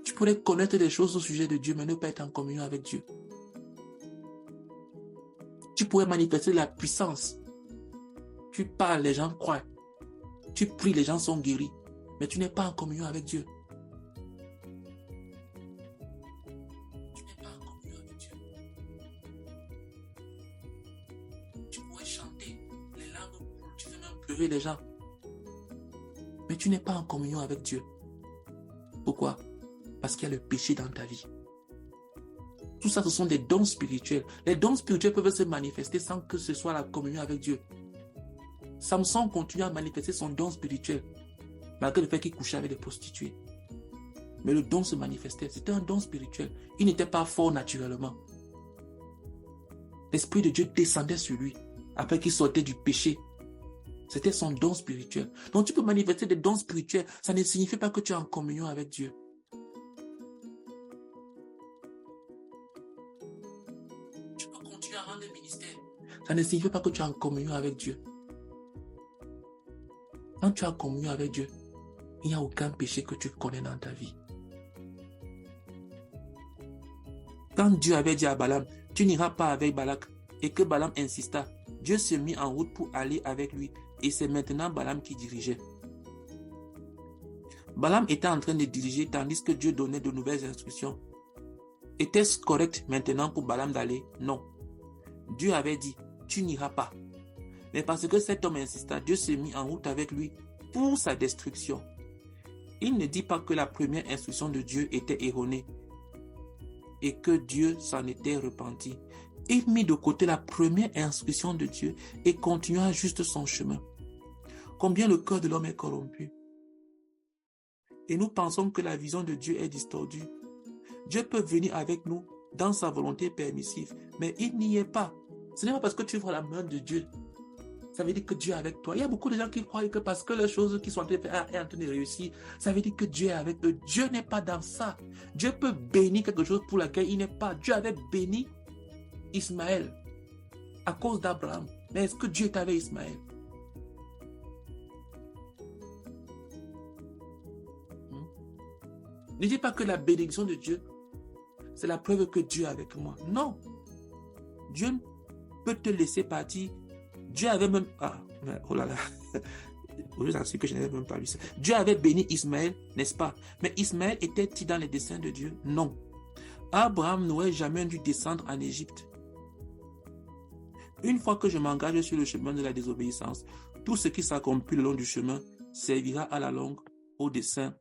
Tu pourrais connaître des choses au sujet de Dieu, mais ne pas être en communion avec Dieu. Tu pourrais manifester la puissance. Tu parles, les gens croient. Tu pries, les gens sont guéris. Mais tu n'es pas en communion avec Dieu. Tu n'es pas en communion avec Dieu. Tu pourrais chanter, les langues coulent, tu fais même pleurer les gens. Mais tu n'es pas en communion avec Dieu. Pourquoi? Parce qu'il y a le péché dans ta vie. Tout ça, ce sont des dons spirituels. Les dons spirituels peuvent se manifester sans que ce soit la communion avec Dieu. Samson continue à manifester son don spirituel, malgré le fait qu'il couchait avec des prostituées. Mais le don se manifestait. C'était un don spirituel. Il n'était pas fort naturellement. L'Esprit de Dieu descendait sur lui après qu'il sortait du péché. C'était son don spirituel. Donc tu peux manifester des dons spirituels. Ça ne signifie pas que tu es en communion avec Dieu. Tu peux continuer à rendre le ministère. Ça ne signifie pas que tu es en communion avec Dieu. Quand tu es en communion avec Dieu, il n'y a aucun péché que tu connais dans ta vie. Quand Dieu avait dit à Balaam, tu n'iras pas avec Balak, et que Balaam insista, Dieu se mit en route pour aller avec lui, et c'est maintenant Balaam qui dirigeait. Balaam était en train de diriger tandis que Dieu donnait de nouvelles instructions. Était-ce correct maintenant pour Balaam d'aller? Non. Dieu avait dit, tu n'iras pas. Mais parce que cet homme insista, Dieu s'est mis en route avec lui pour sa destruction. Il ne dit pas que la première instruction de Dieu était erronée et que Dieu s'en était repenti. Il mit de côté la première instruction de Dieu et continua juste son chemin. Combien le cœur de l'homme est corrompu. Et nous pensons que la vision de Dieu est distordue. Dieu peut venir avec nous dans sa volonté permissive, mais il n'y est pas. Ce n'est pas parce que tu vois la main de Dieu. Ça veut dire que Dieu est avec toi. Il y a beaucoup de gens qui croient que parce que les choses qui sont en train de faire est en train de réussir, ça veut dire que Dieu est avec eux. Dieu n'est pas dans ça. Dieu peut bénir quelque chose pour laquelle il n'est pas. Dieu avait béni Ismaël à cause d'Abraham. Mais est-ce que Dieu est avec Ismaël? Ne dis pas que la bénédiction de Dieu, c'est la preuve que Dieu est avec moi. Non. Dieu peut te laisser partir. Dieu avait même... oh là là. Je vous assure que je n'avais même pas lu ça. Dieu avait béni Ismaël, n'est-ce pas? Mais Ismaël était-il dans les desseins de Dieu? Non. Abraham n'aurait jamais dû descendre en Égypte. Une fois que je m'engage sur le chemin de la désobéissance, tout ce qui s'accomplit le long du chemin servira à la longue au dessein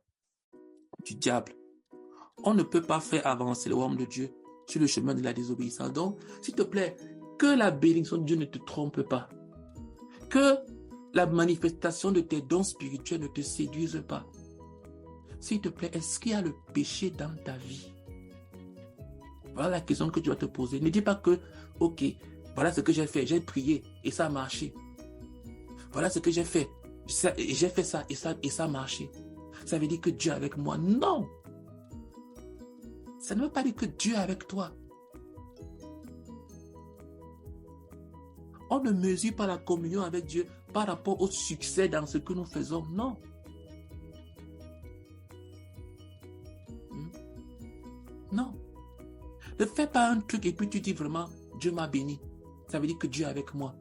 du diable. On ne peut pas faire avancer le royaume de Dieu sur le chemin de la désobéissance. Donc, s'il te plaît, que la bénédiction de Dieu ne te trompe pas. Que la manifestation de tes dons spirituels ne te séduise pas. S'il te plaît, est-ce qu'il y a le péché dans ta vie? Voilà la question que tu dois te poser. Ne dis pas que, ok, voilà ce que j'ai fait, j'ai prié et ça a marché. Voilà ce que j'ai fait ça et ça a marché. Ça veut dire que Dieu est avec moi. Non! Ça ne veut pas dire que Dieu est avec toi. On ne mesure pas la communion avec Dieu par rapport au succès dans ce que nous faisons. Non. Non. Ne fais pas un truc et puis tu dis vraiment, Dieu m'a béni. Ça veut dire que Dieu est avec moi.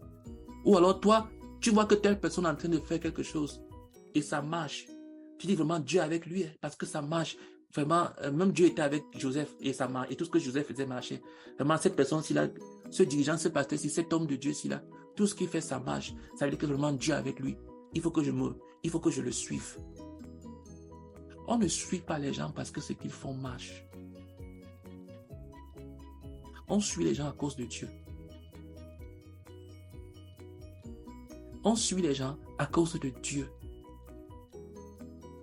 Ou alors toi, tu vois que telle personne est en train de faire quelque chose et ça marche. Tu dis vraiment, Dieu est avec lui parce que ça marche. Vraiment, même Dieu était avec Joseph et ça marche. Et tout ce que Joseph faisait marcher. Vraiment, cette personne-ci là, ce dirigeant, ce pasteur-ci, cet homme de Dieu-ci là, tout ce qu'il fait, ça marche. Ça veut dire que vraiment Dieu est avec lui. Il faut que je le suive. On ne suit pas les gens parce que ce qu'ils font marche. On suit les gens à cause de Dieu. On suit les gens à cause de Dieu.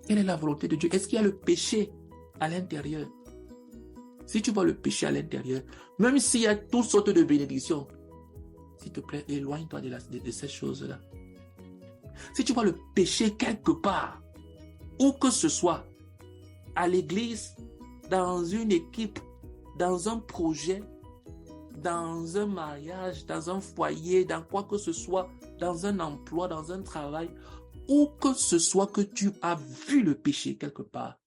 Quelle est la volonté de Dieu? Est-ce qu'il y a le péché à l'intérieur? Si tu vois le péché à l'intérieur, même s'il y a toutes sortes de bénédictions, s'il te plaît, éloigne-toi de ces choses-là. Si tu vois le péché quelque part, où que ce soit, à l'église, dans une équipe, dans un projet, dans un mariage, dans un foyer, dans quoi que ce soit, dans un emploi, dans un travail, où que ce soit que tu as vu le péché quelque part,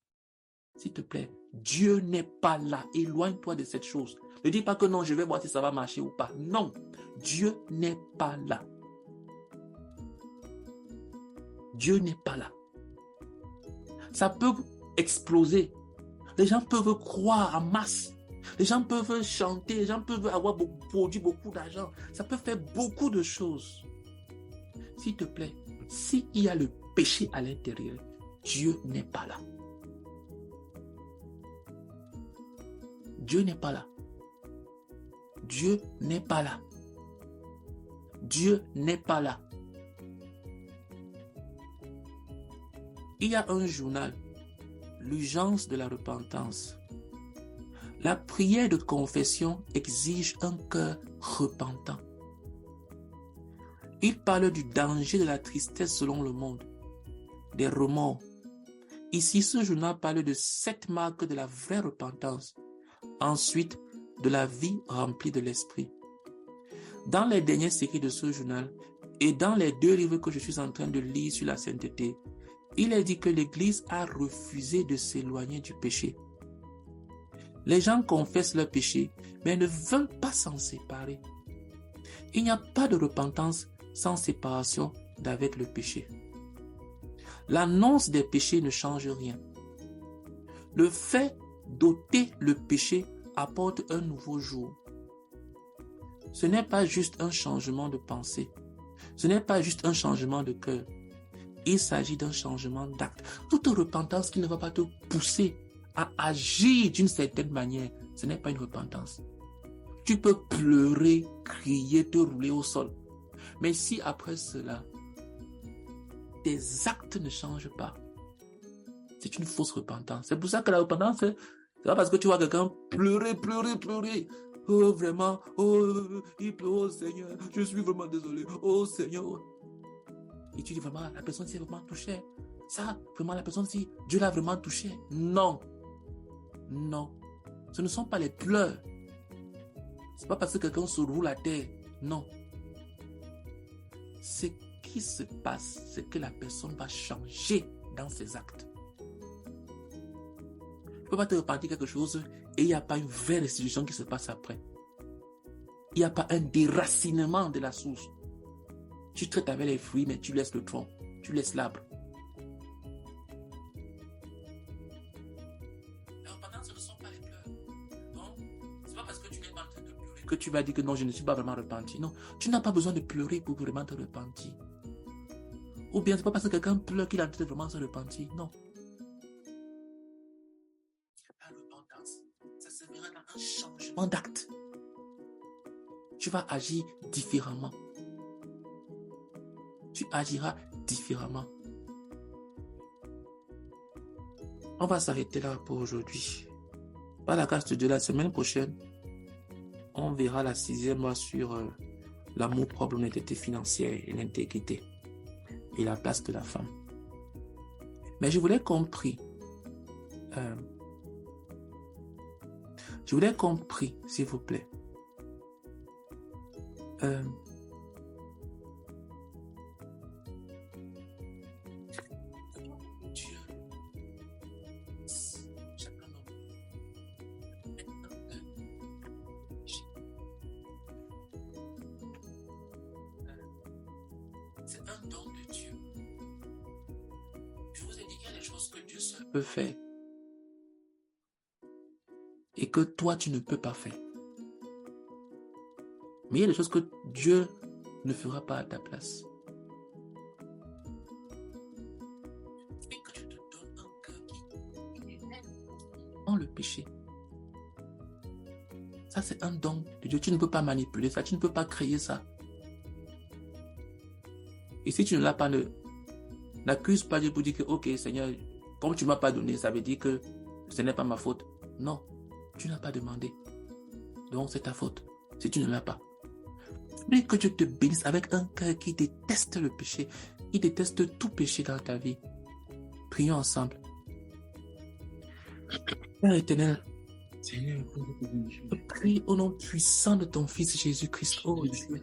s'il te plaît, Dieu n'est pas là. Éloigne-toi de cette chose. Ne dis pas que non, je vais voir si ça va marcher ou pas. Non, Dieu n'est pas là. Dieu n'est pas là. Ça peut exploser. Les gens peuvent croire en masse. Les gens peuvent chanter. Les gens peuvent avoir produit beaucoup d'argent. Ça peut faire beaucoup de choses. S'il te plaît, s'il y a le péché à l'intérieur, Dieu n'est pas là. Dieu n'est pas là. Dieu n'est pas là. Dieu n'est pas là. Il y a un journal, l'urgence de la repentance. La prière de confession exige un cœur repentant. Il parle du danger de la tristesse selon le monde, des remords. Ici, ce journal parle de 7 marques de la vraie repentance. Ensuite, de la vie remplie de l'esprit. Dans les dernières séries de ce journal et dans les 2 livres que je suis en train de lire sur la sainteté, il est dit que l'Église a refusé de s'éloigner du péché. Les gens confessent leur péché, mais ne veulent pas s'en séparer. Il n'y a pas de repentance sans séparation d'avec le péché. L'annonce des péchés ne change rien. Le fait d'ôter le péché apporte un nouveau jour. Ce n'est pas juste un changement de pensée. Ce n'est pas juste un changement de cœur. Il s'agit d'un changement d'acte. Toute repentance qui ne va pas te pousser à agir d'une certaine manière, ce n'est pas une repentance. Tu peux pleurer, crier, te rouler au sol. Mais si après cela, tes actes ne changent pas, c'est une fausse repentance. C'est pour ça que la repentance, c'est pas parce que tu vois quelqu'un pleurer. Oh, vraiment, il pleure, oh Seigneur, je suis vraiment désolé, oh Seigneur. Et tu dis vraiment, la personne s'est vraiment touchée. Ça, vraiment, la personne, si Dieu l'a vraiment touché. Non. Ce ne sont pas les pleurs. C'est pas parce que quelqu'un se roule à terre. Non. Ce qui se passe, c'est que la personne va changer dans ses actes. Tu ne peux pas te repentir quelque chose et il n'y a pas une vraie restitution qui se passe après. Il n'y a pas un déracinement de la source. Tu traites avec les fruits, mais tu laisses le tronc. Tu laisses l'arbre. La repentance, ce ne sont pas les pleurs. Non, ce n'est pas parce que tu n'es pas en train de pleurer que tu vas dire que non, je ne suis pas vraiment repenti. Non, tu n'as pas besoin de pleurer pour vraiment te repentir. Ou bien, ce n'est pas parce que quelqu'un pleure qu'il est en train de vraiment se repentir. Non. La repentance, ça se verra dans un changement d'acte. Tu vas agir différemment. Tu agiras différemment. On va s'arrêter là pour aujourd'hui. Par la grâce de Dieu, la semaine prochaine, on verra la 6e loi sur l'amour propre, l'honnêteté financière et l'intégrité et la place de la femme. Mais je voulais compris, s'il vous plaît, c'est un don de Dieu. Je vous ai dit qu'il y a des choses que Dieu seul peut faire et que toi tu ne peux pas faire. Mais il y a des choses que Dieu ne fera pas à ta place. Et que tu te donnes un cœur qui est dans le péché. Ça, c'est un don de Dieu. Tu ne peux pas manipuler ça. Tu ne peux pas créer ça. Et si tu ne l'as pas, n'accuse pas Dieu pour dire que, ok, Seigneur, comme tu ne m'as pas donné, ça veut dire que ce n'est pas ma faute. Non, tu n'as pas demandé. Donc, c'est ta faute. Si tu ne l'as pas. Mais que Dieu te bénisse avec un cœur qui déteste le péché. Il déteste tout péché dans ta vie. Prions ensemble. Père éternel, Seigneur, je prie au nom puissant de ton Fils Jésus-Christ, oh Dieu.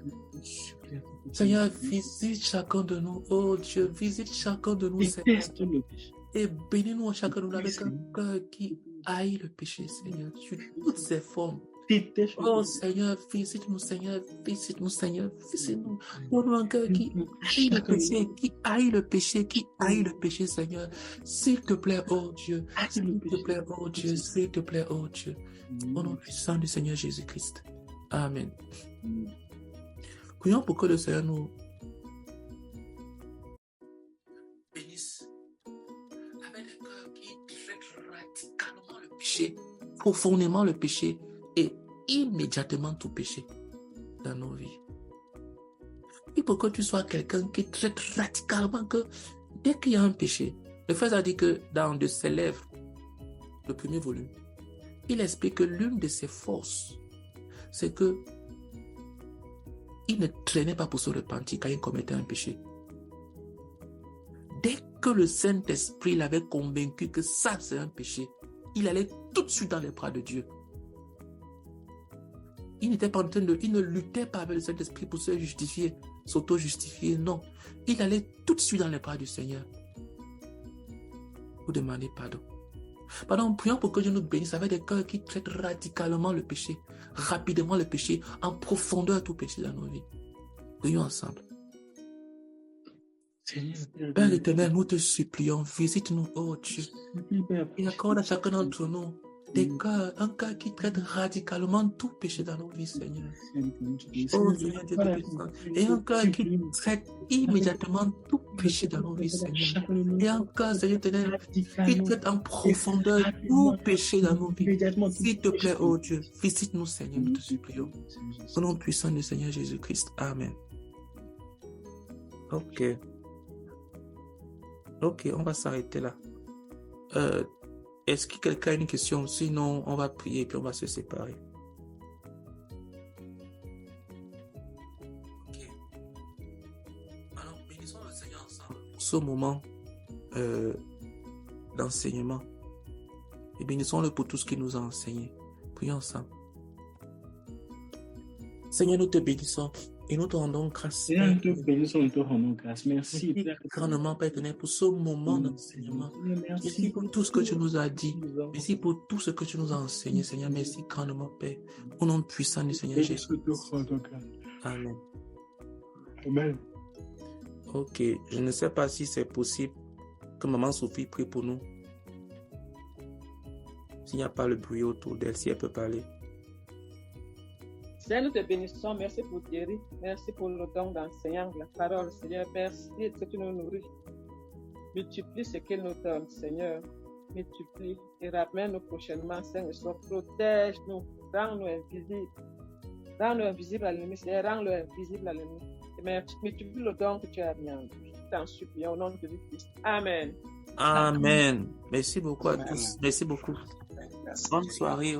Seigneur, visite chacun de nous, oh Dieu, visite chacun de nous, Seigneur. Et bénis-nous chacun de nous avec un cœur qui haït le péché, Seigneur, sur toutes ses formes. Oh Seigneur, visite-nous, Seigneur, visite-nous, Seigneur, visite-nous. Donne-nous un cœur qui haït le péché, qui haït le péché, qui haït le péché, Seigneur. S'il te plaît, oh Dieu, s'il te plaît, oh Dieu, s'il te plaît, oh Dieu. Au nom puissant du Seigneur Jésus-Christ. Amen. Prions pour que le Seigneur nous bénisse avec des cœurs qui traitent radicalement le péché, profondément le péché et immédiatement tout péché dans nos vies. Et pour que tu sois quelqu'un qui traite radicalement que dès qu'il y a un péché, le frère a dit que dans de ses lèvres, le premier volume, il explique que l'une de ses forces, c'est que il ne traînait pas pour se repentir quand il commettait un péché. Dès que le Saint-Esprit l'avait convaincu que ça c'est un péché, il allait tout de suite dans les bras de Dieu. Il n'était pas en train de, il ne luttait pas avec le Saint-Esprit pour se justifier, s'auto-justifier, non. Il allait tout de suite dans les bras du Seigneur pour demander pardon. Pardon, prions pour que Dieu nous bénisse avec des cœurs qui traitent radicalement le péché, rapidement le péché, en profondeur tout péché dans nos vies. Prions ensemble. Père éternel, nous te supplions, visite-nous, oh Dieu, et accorde à chacun d'entre nous des cœurs, un cœur qui traite radicalement tout péché dans nos vies, Seigneur. Oh Seigneur Dieu Tout-Puissant. Et un cœur qui traite immédiatement tout péché dans nos vies, Seigneur. Et un cœur, Seigneur éternel, qui traite en profondeur tout péché dans nos vies. S'il te plaît, oh Dieu, visite-nous, Seigneur, nous te supplions. Au nom puissant du Seigneur Jésus-Christ. Amen. Ok, on va s'arrêter là. Est-ce que quelqu'un a une question? Sinon, on va prier et puis on va se séparer. Ok. Alors, bénissons le Seigneur ensemble pour ce moment d'enseignement. Et bénissons-le pour tout ce qu'il nous a enseigné. Prions ensemble. Seigneur, nous te bénissons et nous te rendons grâce. Seigneur, nous te bénissons, nous te rendons grâce. Merci, Père. Grandement, Père éternel, pour ce moment d'enseignement. Merci pour tout ce que tu nous as dit. Merci pour tout ce que tu nous as enseigné, Seigneur. Merci grandement, Père. Au nom puissant du Seigneur Jésus. Amen. Amen. Ok, je ne sais pas si c'est possible que Maman Sophie prie pour nous. S'il n'y a pas le bruit autour d'elle, si elle peut parler. Seigneur, nous te bénissons. Merci pour Thierry. Merci pour le don d'enseignant la parole, Seigneur. Merci de ce que tu nous nourris. Multiplie ce qu'il nous donne, Seigneur. Multiplie et ramène-nous prochainement, Seigneur. Protège-nous, rends-nous invisibles. Rends-nous invisibles à l'ennemi, Seigneur. Rends-le invisible à l'ennemi. Et multiplie le don que tu as mis en nous. T'en supplions au nom de Jésus-Christ. Amen. Amen. Merci beaucoup à tous. Merci beaucoup. Bonne soirée.